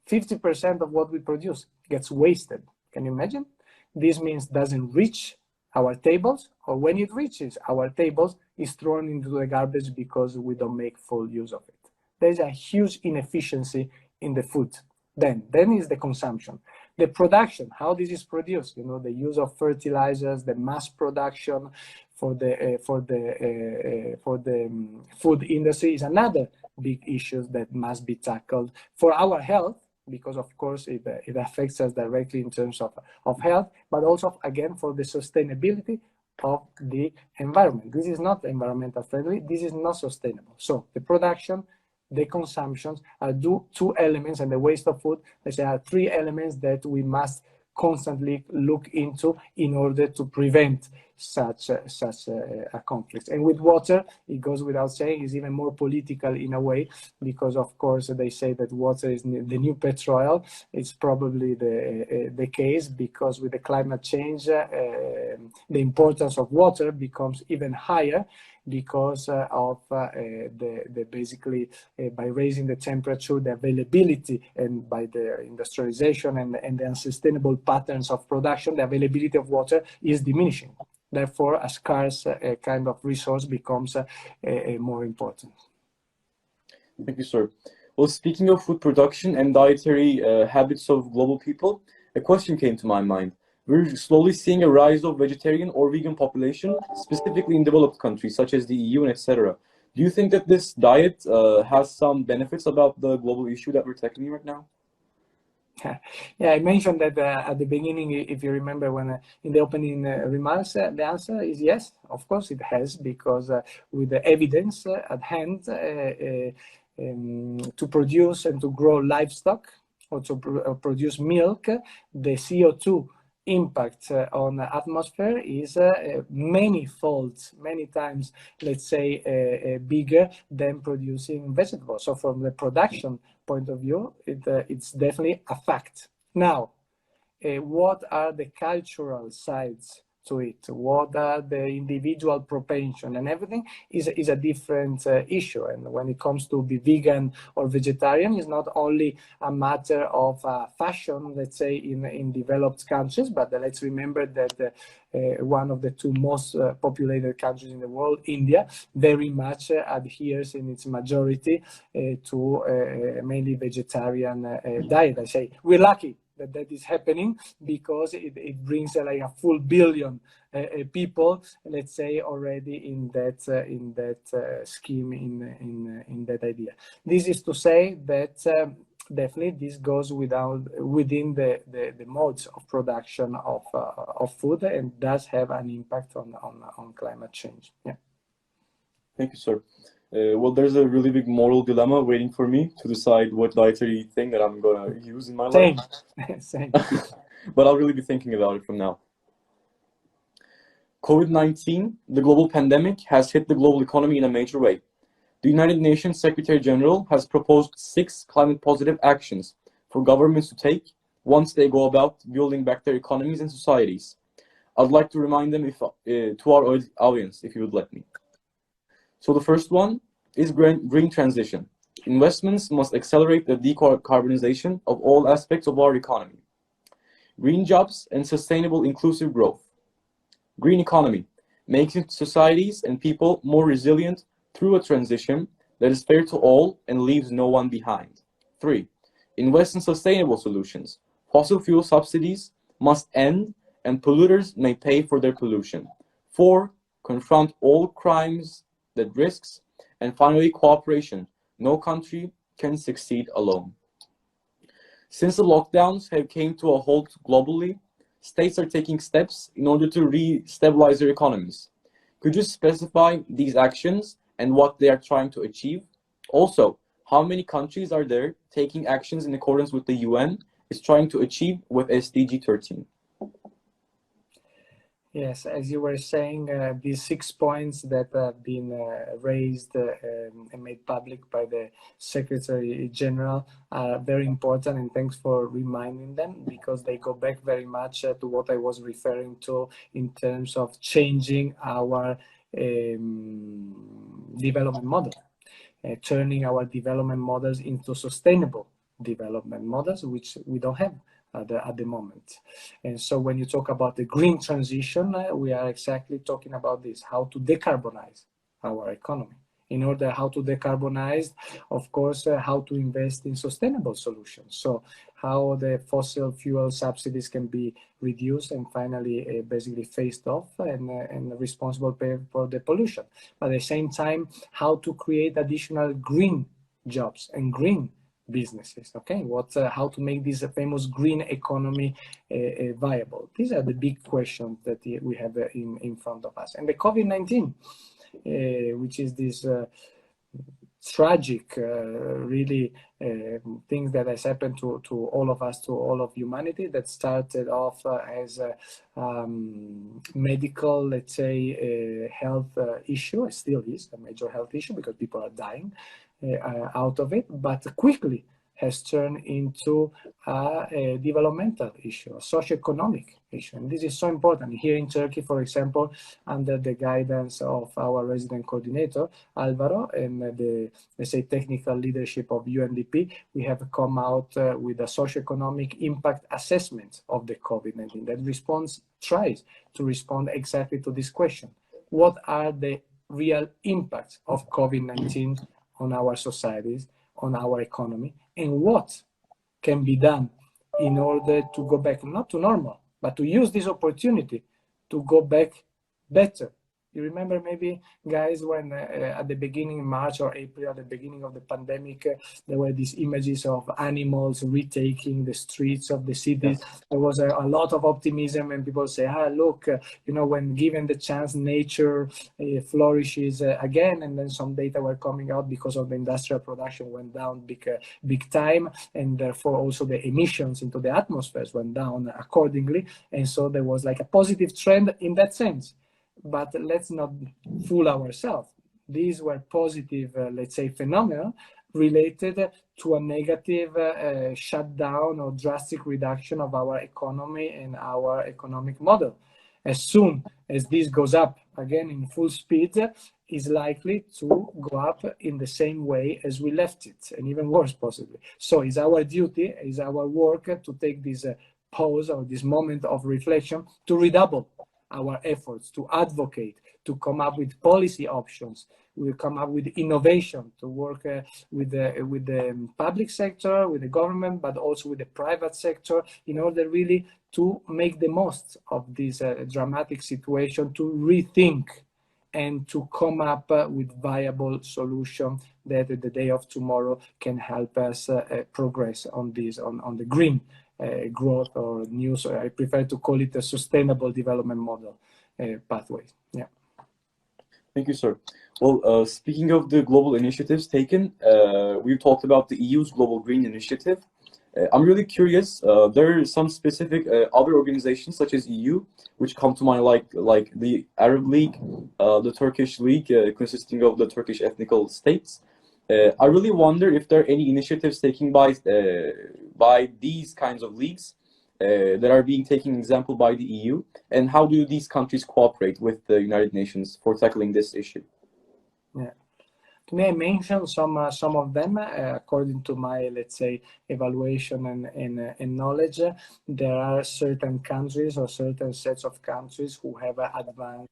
50% of what we produce gets wasted. Can you imagine? This means doesn't reach our tables, or when it reaches our tables, is thrown into the garbage because we don't make full use of it. There's a huge inefficiency in the food. Then is the consumption. The production, how this is produced, you know, the use of fertilizers, the mass production for the food industry is another big issue that must be tackled for our health, because of course it affects us directly in terms of health, but also again for the sustainability of the environment. This is not environmental friendly, this is not sustainable. So the production, the consumptions are two elements, and the waste of food, let's say, are three elements that we must constantly look into in order to prevent such a conflict. And with water, it goes without saying, is even more political in a way, because of course they say that water is the new petrol. It's probably the case, because with the climate change, the importance of water becomes even higher, because of the basically by raising the temperature, the availability, and by the industrialization and the unsustainable patterns of production, the availability of water is diminishing. Therefore, a scarce kind of resource becomes more important. Thank you, sir. Well, speaking of food production and dietary habits of global people, a question came to my mind. We're slowly seeing a rise of vegetarian or vegan population, specifically in developed countries such as the EU and etc. Do you think that this diet has some benefits about the global issue that we're tackling right now? Yeah, I mentioned that at the beginning, if you remember, when in the opening remarks, the answer is yes, of course it has, because with the evidence at hand to produce and to grow livestock or to produce milk, the CO2 impact on the atmosphere is many times, let's say, bigger than producing vegetables. So from the production point of view, it's definitely a fact. Now, what are the cultural sides to it? What are the individual propension and everything is a different issue. And when it comes to be vegan or vegetarian, it's not only a matter of fashion, let's say, in developed countries, but let's remember that one of the two most populated countries in the world, India, very much adheres in its majority to mainly vegetarian diet. I say we're lucky that is happening, because it brings like a full billion people, let's say, already in that scheme, in that idea. This is to say that definitely this goes within the modes of production of food, and does have an impact on climate change. Yeah. Thank you, sir. Well, there's a really big moral dilemma waiting for me to decide what dietary thing that I'm gonna use in my life. Same. But I'll really be thinking about it from now. COVID-19, the global pandemic, has hit the global economy in a major way. The United Nations Secretary General has proposed 6 climate-positive actions for governments to take once they go about building back their economies and societies. I'd like to remind them to our audience, if you would let me. So the first one is green transition. Investments must accelerate the decarbonization of all aspects of our economy. Green jobs and sustainable inclusive growth. Green economy, making societies and people more resilient through a transition that is fair to all and leaves no one behind. 3. Invest in sustainable solutions. Fossil fuel subsidies must end and polluters may pay for their pollution. 4. Confront all crimes that risks. And finally, cooperation. No country can succeed alone. Since the lockdowns have came to a halt globally, states are taking steps in order to re-stabilize their economies. Could you specify these actions and what they are trying to achieve? Also, how many countries are there taking actions in accordance with the UN is trying to achieve with SDG 13? Yes, as you were saying, these 6 points that have been raised and made public by the Secretary General are very important, and thanks for reminding them, because they go back very much to what I was referring to in terms of changing our development model, turning our development models into sustainable development models, which we don't have at the moment. And so when you talk about the green transition, we are exactly talking about this, how to decarbonize our economy. In order how to decarbonize, of course, how to invest in sustainable solutions. So how the fossil fuel subsidies can be reduced and finally basically phased off, and responsible for the pollution. But at the same time, how to create additional green jobs and green businesses. Okay, how to make this famous green economy viable? These are the big questions that we have in front of us. And the COVID-19, which is this tragic, really things that has happened to all of us, to all of humanity, that started off as a medical, let's say, health issue. It still is a major health issue because people are dying out of it, but quickly has turned into a developmental issue, a socioeconomic issue. And this is so important. Here in Turkey, for example, under the guidance of our resident coordinator, Alvaro, and the, let's say, technical leadership of UNDP, we have come out with a socioeconomic impact assessment of the COVID-19 that tries to respond exactly to this question. What are the real impacts of COVID-19 on our societies, on our economy, and what can be done in order to go back, not to normal, but to use this opportunity to go back better. You remember maybe, guys, when at the beginning, in March or April, at the beginning of the pandemic, there were these images of animals retaking the streets of the cities. There was a lot of optimism, and people say, look, when given the chance, nature flourishes again. And then some data were coming out because of the industrial production went down big time, and therefore also the emissions into the atmospheres went down accordingly. And so there was like a positive trend in that sense. But let's not fool ourselves. These were positive, let's say, phenomena related to a negative shutdown or drastic reduction of our economy and our economic model. As soon as this goes up again in full speed, is likely to go up in the same way as we left it, and even worse possibly. So it's our duty, it's our work to take this pause or this moment of reflection to redouble our efforts to advocate, to come up with policy options. We will come up with innovation to work with the public sector, with the government, but also with the private sector, in order really to make the most of this dramatic situation, to rethink and to come up with viable solutions that the day of tomorrow can help us progress on this, on the green growth, or new, I prefer to call it a sustainable development model pathway. Yeah. Thank you, sir. Well, speaking of the global initiatives taken, we've talked about the EU's Global Green Initiative. I'm really curious. There are some specific other organizations, such as EU, which come to mind, like the Arab League, the Turkish League, consisting of the Turkish ethnical states. I really wonder if there are any initiatives taken by these kinds of leagues that are being taken example by the EU, and how do these countries cooperate with the United Nations for tackling this issue? Yeah. May I mention some of them? According to my, let's say, evaluation and knowledge, there are certain countries or certain sets of countries who have advanced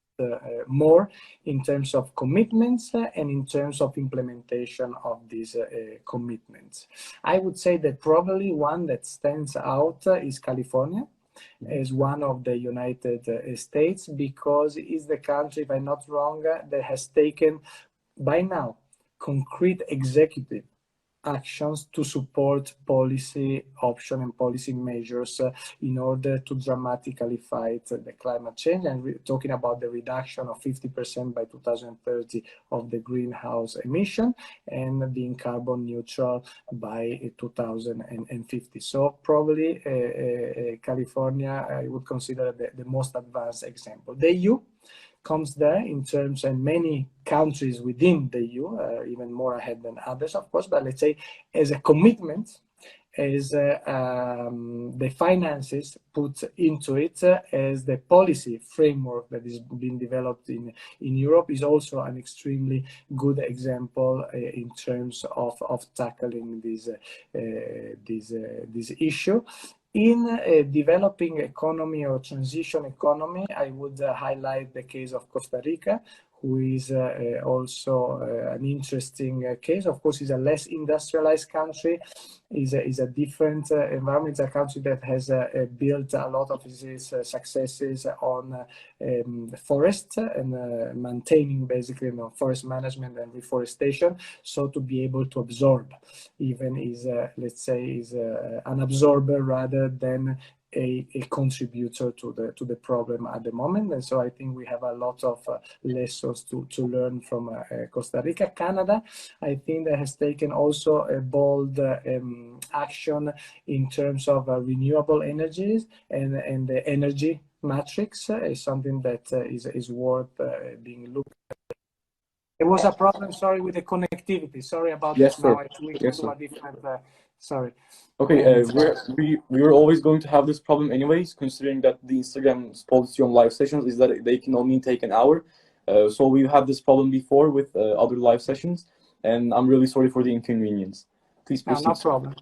more in terms of commitments and in terms of implementation of these commitments. I would say that probably one that stands out is California, as one of the United States, because it is the country, if I'm not wrong, that has taken by now concrete executive actions to support policy option and policy measures in order to dramatically fight the climate change, and talking about the reduction of 50% by 2030 of the greenhouse emission, and being carbon neutral by 2050. So probably California, I would consider the most advanced example. The EU comes there in terms, and many countries within the EU, even more ahead than others, of course, but let's say as a commitment, as the finances put into it, as the policy framework that is being developed in Europe, is also an extremely good example in terms of tackling this issue. In a developing economy or transition economy, I would highlight the case of Costa Rica, who is also an interesting case. Of course, it's a less industrialized country, is a different environment. It's a country that has built a lot of its successes on forest and maintaining basically forest management and reforestation. So to be able to absorb, even is let's say is an absorber rather than a contributor to the problem at the moment. And so I think we have a lot of lessons to learn from Costa Rica. Canada, I think, that has taken also a bold action in terms of renewable energies, and the energy matrix is something that is worth being looked at. There was a problem, sorry, with the connectivity. Sorry about Yes, this. sir. Now I switched Yes, to sir. a different. Sorry. Okay, we were always going to have this problem anyways, considering that the Instagram's policy on live sessions is that they can only take an hour. So we've had this problem before with other live sessions, and I'm really sorry for the inconvenience. Please proceed. No problem.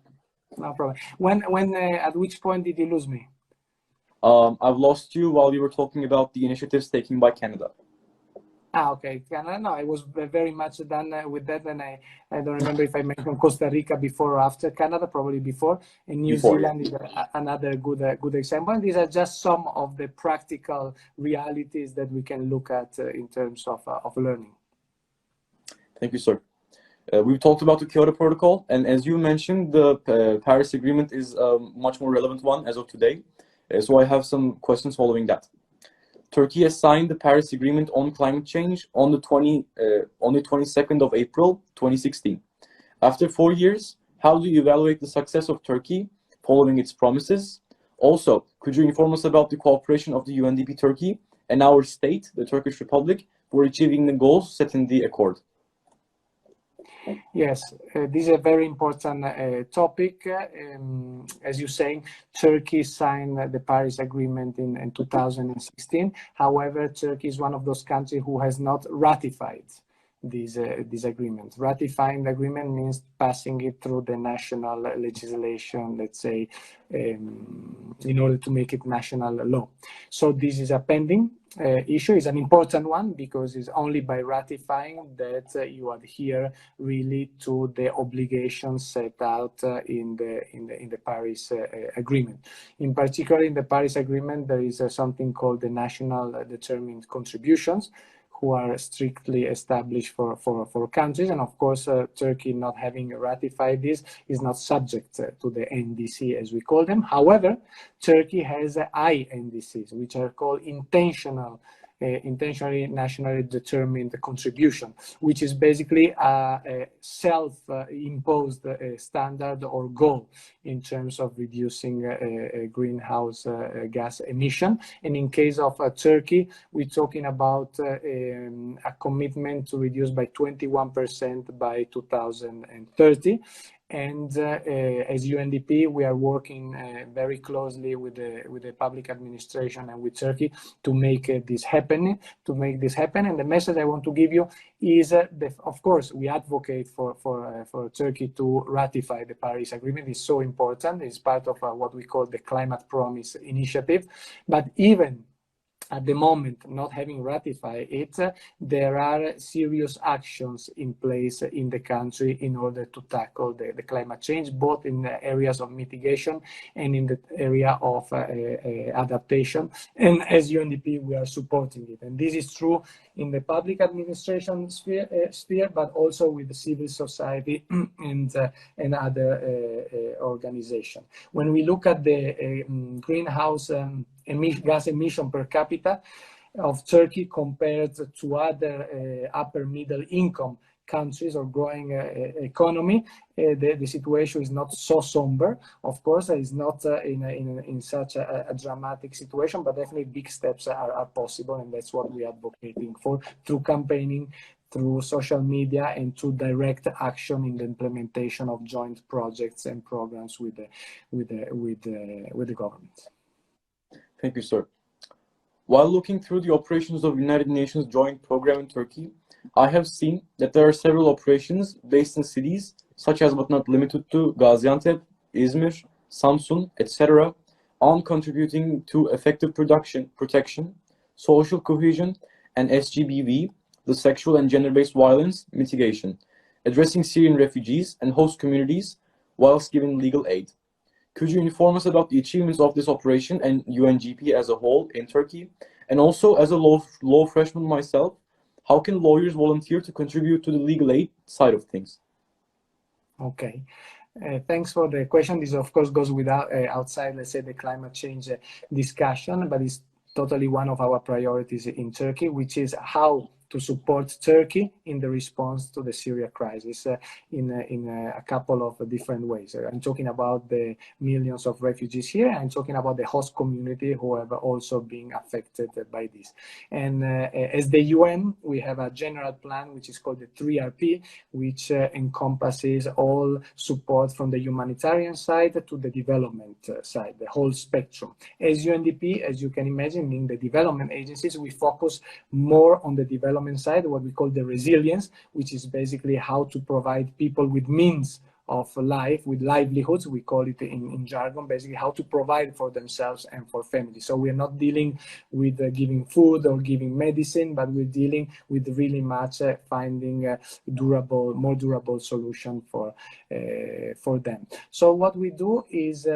No problem. When at which point did you lose me? I've lost you while you were talking about the initiatives taken by Canada. Okay. No, I was very much done with that, and I don't remember if I mentioned Costa Rica before or after Canada, probably before. And New Zealand is another good example. And these are just some of the practical realities that we can look at in terms of learning. Thank you, sir. We've talked about the Kyoto Protocol, and as you mentioned, the Paris Agreement is a much more relevant one as of today. So I have some questions following that. Turkey has signed the Paris Agreement on climate change on the 22nd of April, 2016. After 4 years, how do you evaluate the success of Turkey following its promises? Also, could you inform us about the cooperation of the UNDP Turkey and our state, the Turkish Republic, for achieving the goals set in the accord? Yes, this is a very important topic. As you're saying, Turkey signed the Paris Agreement in 2016. However, Turkey is one of those countries who has not ratified this agreement. Ratifying the agreement means passing it through the national legislation, let's say, in order to make it national law. So this is a pending issue is an important one, because it's only by ratifying that you adhere really to the obligations set out in the Paris Agreement. In particular, in the Paris Agreement, there is something called the national determined contributions, who are strictly established for countries. And of course, Turkey, not having ratified this, is not subject to the NDC, as we call them. However, Turkey has INDCs, which are called intentionally nationally determined contribution, which is basically a self-imposed standard or goal in terms of reducing greenhouse gas emission. And in case of Turkey, we're talking about a commitment to reduce by 21% by 2030. And as UNDP, we are working very closely with the public administration and with Turkey to make this happen. And the message I want to give you is that, of course, we advocate for Turkey to ratify the Paris Agreement. It's so important. It's part of what we call the Climate Promise Initiative. But even at the moment, not having ratified it, there are serious actions in place in the country in order to tackle the climate change, both in the areas of mitigation and in the area of adaptation. And as UNDP, we are supporting it. And this is true in the public administration sphere, but also with the civil society and other organizations. When we look at the greenhouse gas emission per capita of Turkey compared to other upper middle income countries or growing economy, the situation is not so somber. Of course, it's not in such a dramatic situation, but definitely big steps are possible, and that's what we are advocating for through campaigning, through social media, and through direct action in the implementation of joint projects and programs with the government. Thank you, sir. While looking through the operations of United Nations Joint Program in Turkey, I have seen that there are several operations based in cities, such as but not limited to Gaziantep, Izmir, Samsun, etc., on contributing to effective protection, social cohesion, and SGBV, the sexual and gender-based violence mitigation, addressing Syrian refugees and host communities whilst giving legal aid. Could you inform us about the achievements of this operation and UNGP as a whole in Turkey? And also, as a law freshman myself, how can lawyers volunteer to contribute to the legal aid side of things? Okay. Thanks for the question. This, of course, goes without outside, let's say, the climate change discussion, but it's totally one of our priorities in Turkey, which is how to support Turkey in the response to the Syria crisis in a couple of different ways. I'm talking about the millions of refugees here. I'm talking about the host community who have also been affected by this. And as the UN, we have a general plan, which is called the 3RP, which encompasses all support from the humanitarian side to the development side, the whole spectrum. As UNDP, as you can imagine, in the development agencies, we focus more on the development side, what we call the resilience, which is basically how to provide people with means of life, with livelihoods, we call it in jargon, basically how to provide for themselves and for families. So we're not dealing with giving food or giving medicine, but we're dealing with really much finding a more durable solution for them. So what we do is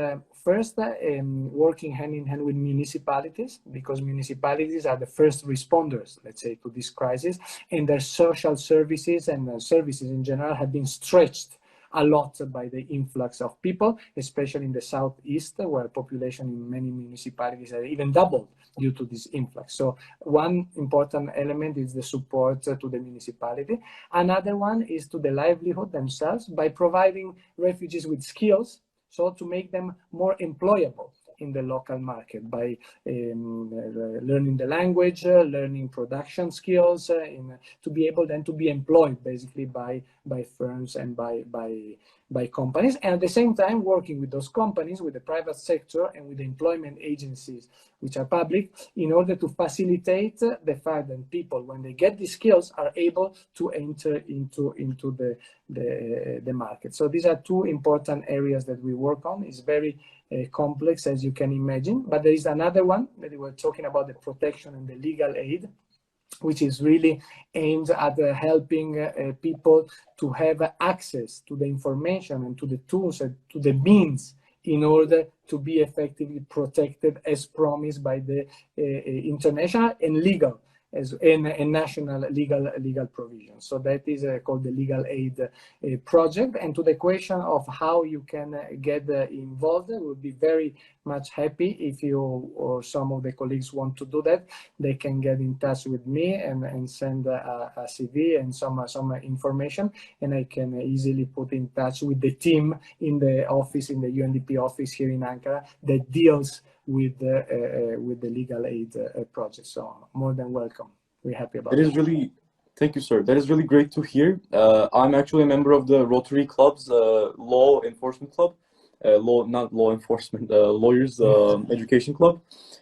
first, working hand in hand with municipalities, because municipalities are the first responders, let's say, to this crisis, and their social services and services in general have been stretched a lot by the influx of people, especially in the southeast, where population in many municipalities are even doubled due to this influx. So one important element is the support to the municipality. Another one is to the livelihood themselves by providing refugees with skills, so to make them more employable in the local market by learning the language, learning production skills, to be able then to be employed basically by by firms and by companies, and at the same time working with those companies, with the private sector, and with the employment agencies, which are public, in order to facilitate the fact that people, when they get these skills, are able to enter into the market. So these are two important areas that we work on. It's very complex, as you can imagine, but there is another one that we were talking about, the protection and the legal aid, which is really aimed at helping people to have access to the information and to the tools and to the means in order to be effectively protected as promised by the international and legal and national legal provisions. So that is called the legal aid project. And to the question of how you can get involved, we would be very much happy if you or some of the colleagues want to do that. They can get in touch with me and send a CV and some information, and I can easily put in touch with the team in the office, in the UNDP office here in Ankara, that deals with the legal aid project. So more than welcome. We're happy about that. Thank you, sir. That is really great to hear. I'm actually a member of the Rotary Club's law enforcement club, lawyers education club,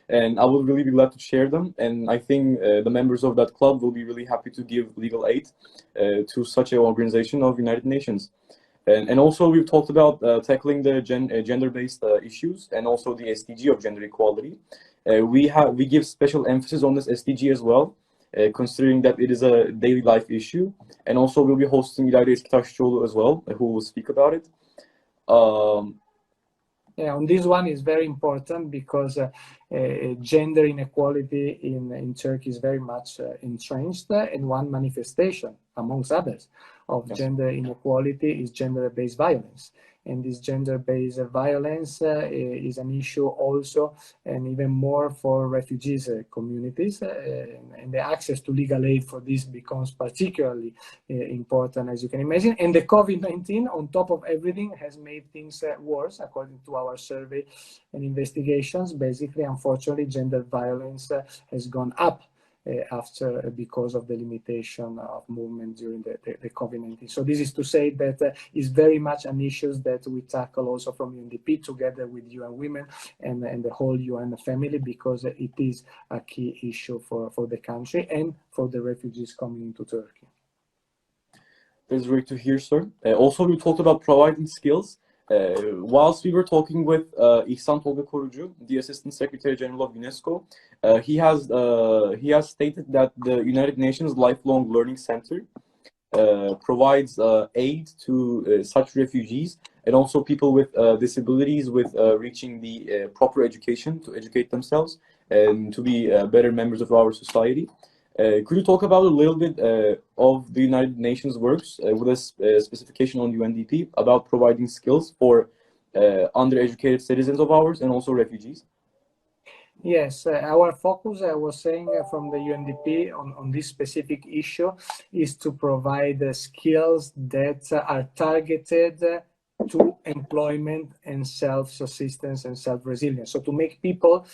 and I would really be glad to share them. And I think the members of that club will be really happy to give legal aid to such an organization of United Nations. And also we've talked about tackling the gender-based issues and also the SDG of gender equality. We give special emphasis on this SDG as well, considering that it is a daily life issue. And also we'll be hosting İlayda Eskitaşçıoğlu as well, who will speak about it. Yeah, on this one is very important because gender inequality in Turkey is very much entrenched, and one manifestation, amongst others, of gender inequality is gender-based violence. And this gender-based violence is an issue also, and even more for refugees communities, and the access to legal aid for this becomes particularly important, as you can imagine. And the COVID-19, on top of everything, has made things worse, according to our survey and investigations. Basically, unfortunately, gender violence has gone up because of the limitation of movement during the COVID-19. So this is to say that is very much an issue that we tackle also from UNDP together with UN Women and the whole UN family, because it is a key issue for the country and for the refugees coming into Turkey. That's great to hear, sir. Also, we talked about providing skills. Whilst we were talking with İhsan Tolga Korucu, the Assistant Secretary General of UNESCO, he has stated that the United Nations Lifelong Learning Center provides aid to such refugees and also people with disabilities with reaching the proper education to educate themselves and to be better members of our society. Could you talk about a little bit of the United Nations works with a specification on UNDP about providing skills for undereducated citizens of ours and also refugees? Yes, our focus, I was saying from the UNDP on this specific issue, is to provide skills that are targeted to employment and self-subsistence and self-resilience. So to make people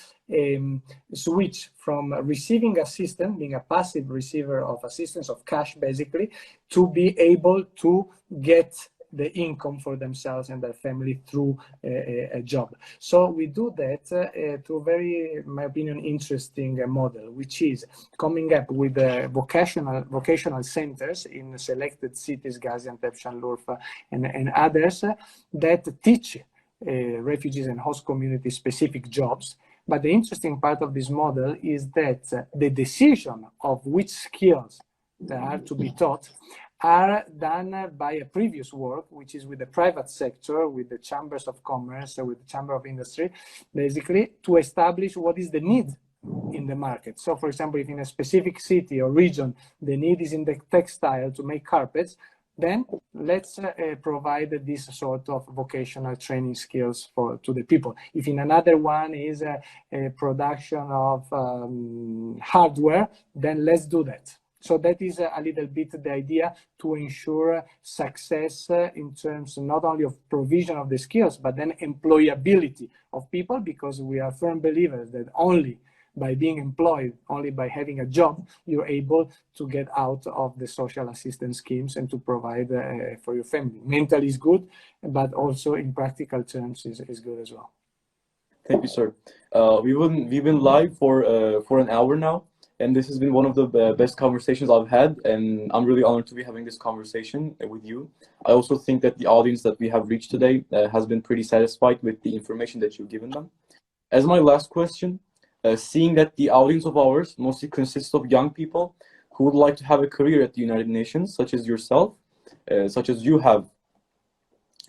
switch from receiving assistance, being a passive receiver of assistance, of cash basically, to be able to get the income for themselves and their family through a job. So we do that through a very, in my opinion, interesting model, which is coming up with vocational centers in selected cities, Gaziantep, Şanlıurfa, and others, that teach refugees and host community specific jobs. But the interesting part of this model is that the decision of which skills that are to be taught are done by a previous work, which is with the private sector, with the chambers of commerce, with the chamber of industry, basically to establish what is the need in the market. So, for example, if in a specific city or region, the need is in the textile to make carpets, then let's provide this sort of vocational training skills to the people. If in another one is a production of hardware, then let's do that. So that is a little bit the idea, to ensure success in terms not only of provision of the skills, but then employability of people, because we are firm believers that only by being employed, only by having a job, you're able to get out of the social assistance schemes and to provide for your family. Mentally is good, but also in practical terms is good as well. Thank you, sir. We've been live for an hour now, and this has been one of the best conversations I've had, and I'm really honored to be having this conversation with you. I also think that the audience that we have reached today has been pretty satisfied with the information that you've given them. As my last question, seeing that the audience of ours mostly consists of young people who would like to have a career at the United Nations, such as yourself, such as you have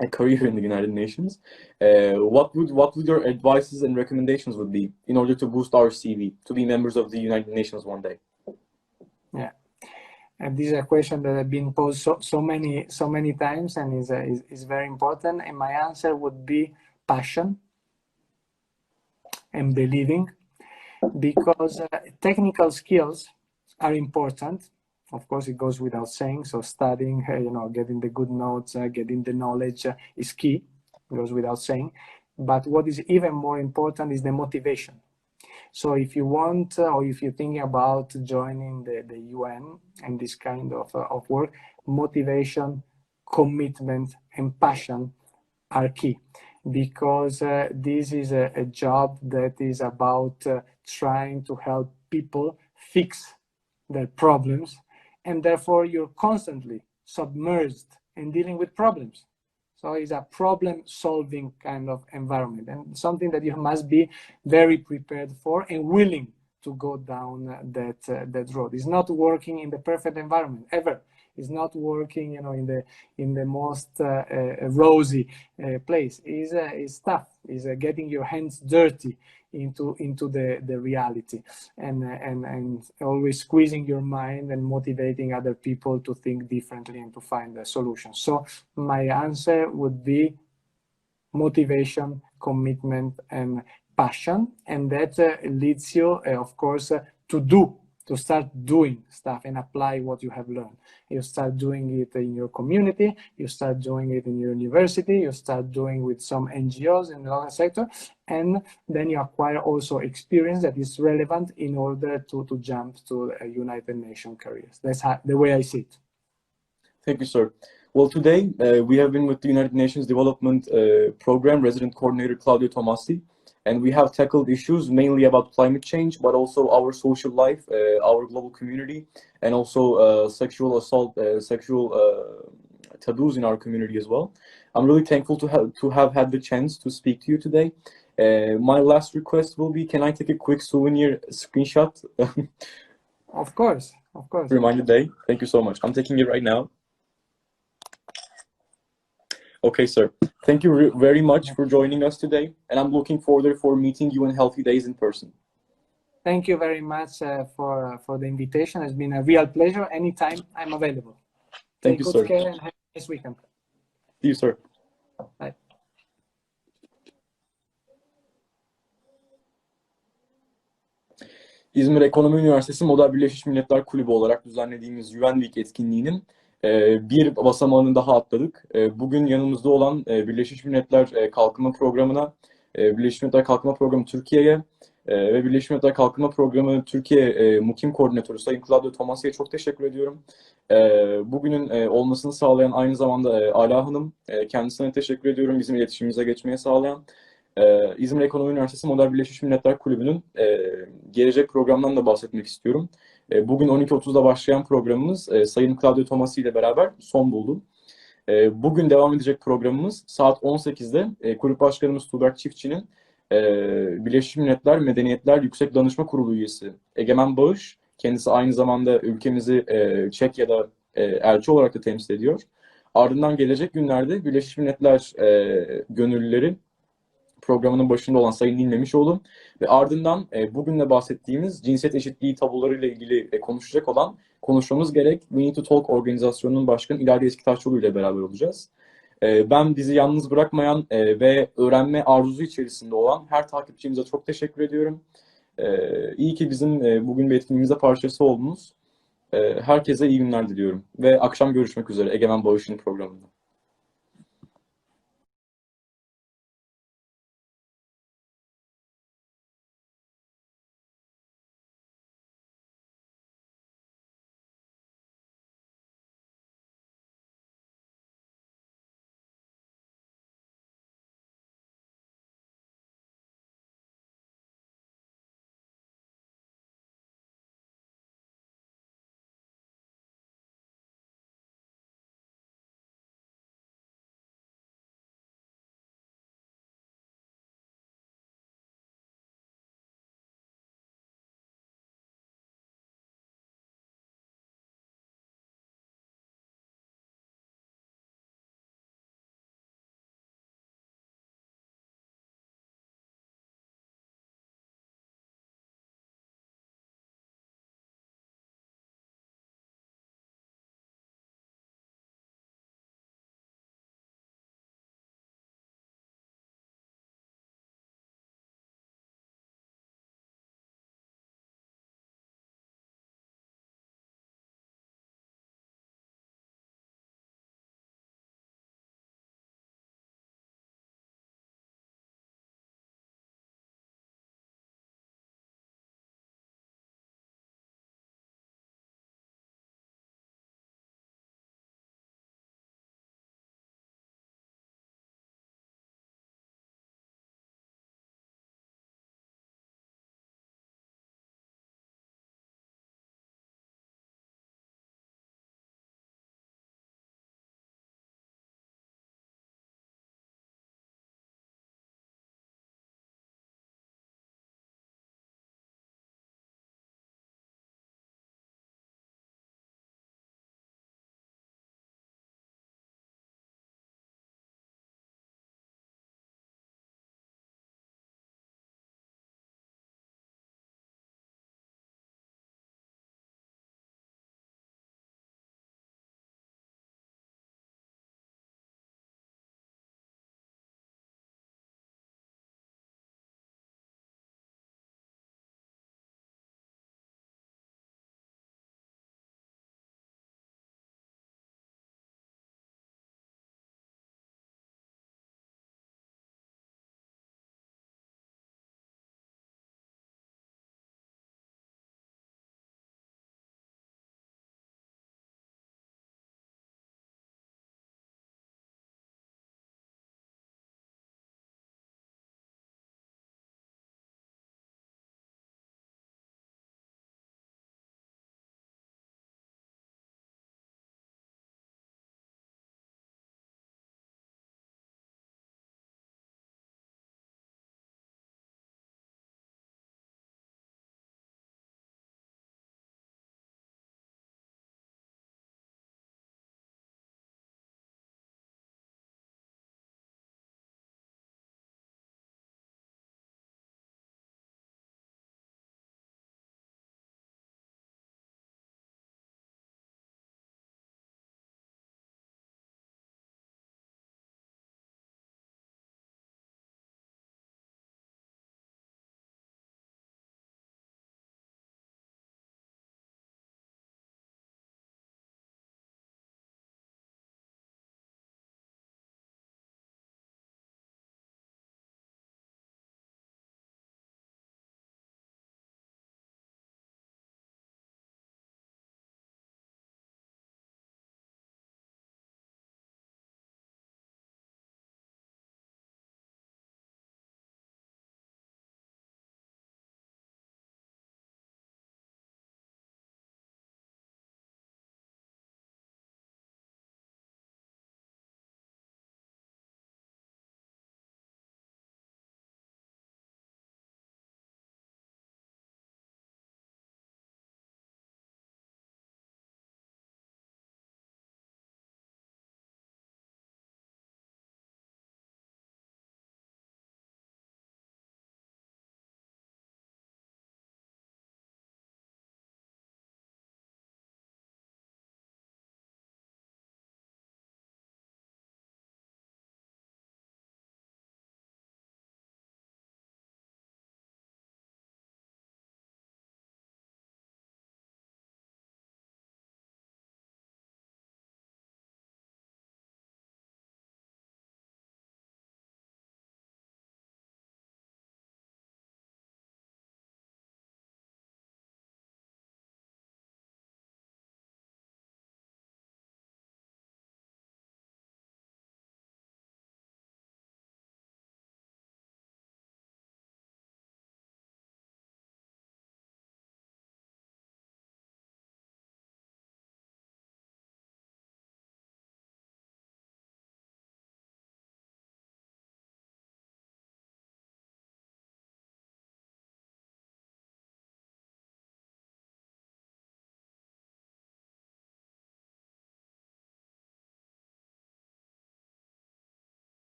a career in the United Nations, what would your advices and recommendations would be in order to boost our CV to be members of the United Nations one day? Yeah, and this is a question that has been posed so many times, and is very important. And my answer would be passion and believing, because technical skills are important. Of course, it goes without saying. So studying, getting the good notes, getting the knowledge is key. It goes without saying. But what is even more important is the motivation. So if you want, or if you're thinking about joining the UN and this kind of work, motivation, commitment, and passion are key. Because this is a job that is about trying to help people fix their problems, and therefore you're constantly submerged in dealing with problems. So it's a problem-solving kind of environment, and something that you must be very prepared for and willing to go down that road. It's not working in the perfect environment ever. It's not working, in the most rosy place. It's tough. It's getting your hands dirty into the reality, and always squeezing your mind and motivating other people to think differently and to find a solution. So my answer would be motivation, commitment, and passion, and that leads you, of course, to start doing stuff and apply what you have learned. You start doing it in your community, you start doing it in your university, you start doing with some NGOs in the local sector, and then you acquire also experience that is relevant in order to jump to a United Nations careers. That's the way I see it. Thank you, sir. Well, today we have been with the United Nations Development Program Resident Coordinator Claudio Tomasi, and we have tackled issues mainly about climate change, but also our social life, our global community, and also sexual assault, sexual taboos in our community as well. I'm really thankful to have had the chance to speak to you today. My last request will be, can I take a quick souvenir screenshot? Of course, of course. Remind the day. Thank you so much. I'm taking it right now. Okay, sir. Thank you very much for joining us today, and I'm looking forward for meeting you in Healthy Days in person. Thank you very much for the invitation. It's been a real pleasure. Anytime, I'm available. Thank you, sir. Take good care and have a nice weekend. See you, sir. Bye. İzmir Ekonomi Üniversitesi Model Birleşmiş Milletler Kulübü olarak düzenlediğimiz UN Week etkinliğinin bir basamağını daha atladık. Bugün yanımızda olan Birleşmiş Milletler Kalkınma Programı'na, Birleşmiş Milletler Kalkınma Programı Türkiye'ye ve Birleşmiş Milletler Kalkınma Programı Türkiye Mukim Koordinatörü Sayın Claudio Tomasi'ye çok teşekkür ediyorum. Bugünün olmasını sağlayan aynı zamanda Ala Hanım, kendisine teşekkür ediyorum bizim iletişimimize geçmeye sağlayan. İzmir Ekonomi Üniversitesi Model Birleşmiş Milletler Kulübü'nün gelecek programdan da bahsetmek istiyorum. Bugün 12.30'da başlayan programımız Sayın Claudio Tomasi ile beraber son buldu. Bugün devam edecek programımız saat 18'de kulüp başkanımız Tuğberk Çiftçi'nin Birleşmiş Milletler Medeniyetler Yüksek Danışma Kurulu üyesi Egemen Bağış, kendisi aynı zamanda ülkemizi Çekya'da elçi olarak da temsil ediyor. Ardından gelecek günlerde Birleşmiş Milletler gönüllüleri programının başında olan Sayın Nil Memişoğlu ve ardından bugün de bahsettiğimiz cinsiyet eşitliği tabularıyla ilgili konuşacak olan Konuşmamız Gerek We Need to Talk organizasyonunun başkanı İlali Eskitaşoğlu ile beraber olacağız. Ben bizi yalnız bırakmayan ve öğrenme arzusu içerisinde olan her takipçimize çok teşekkür ediyorum. İyi ki bizim bugün bir etkinliğimizde parçası oldunuz. Herkese iyi günler diliyorum ve akşam görüşmek üzere Egemen Bağış'ın programında.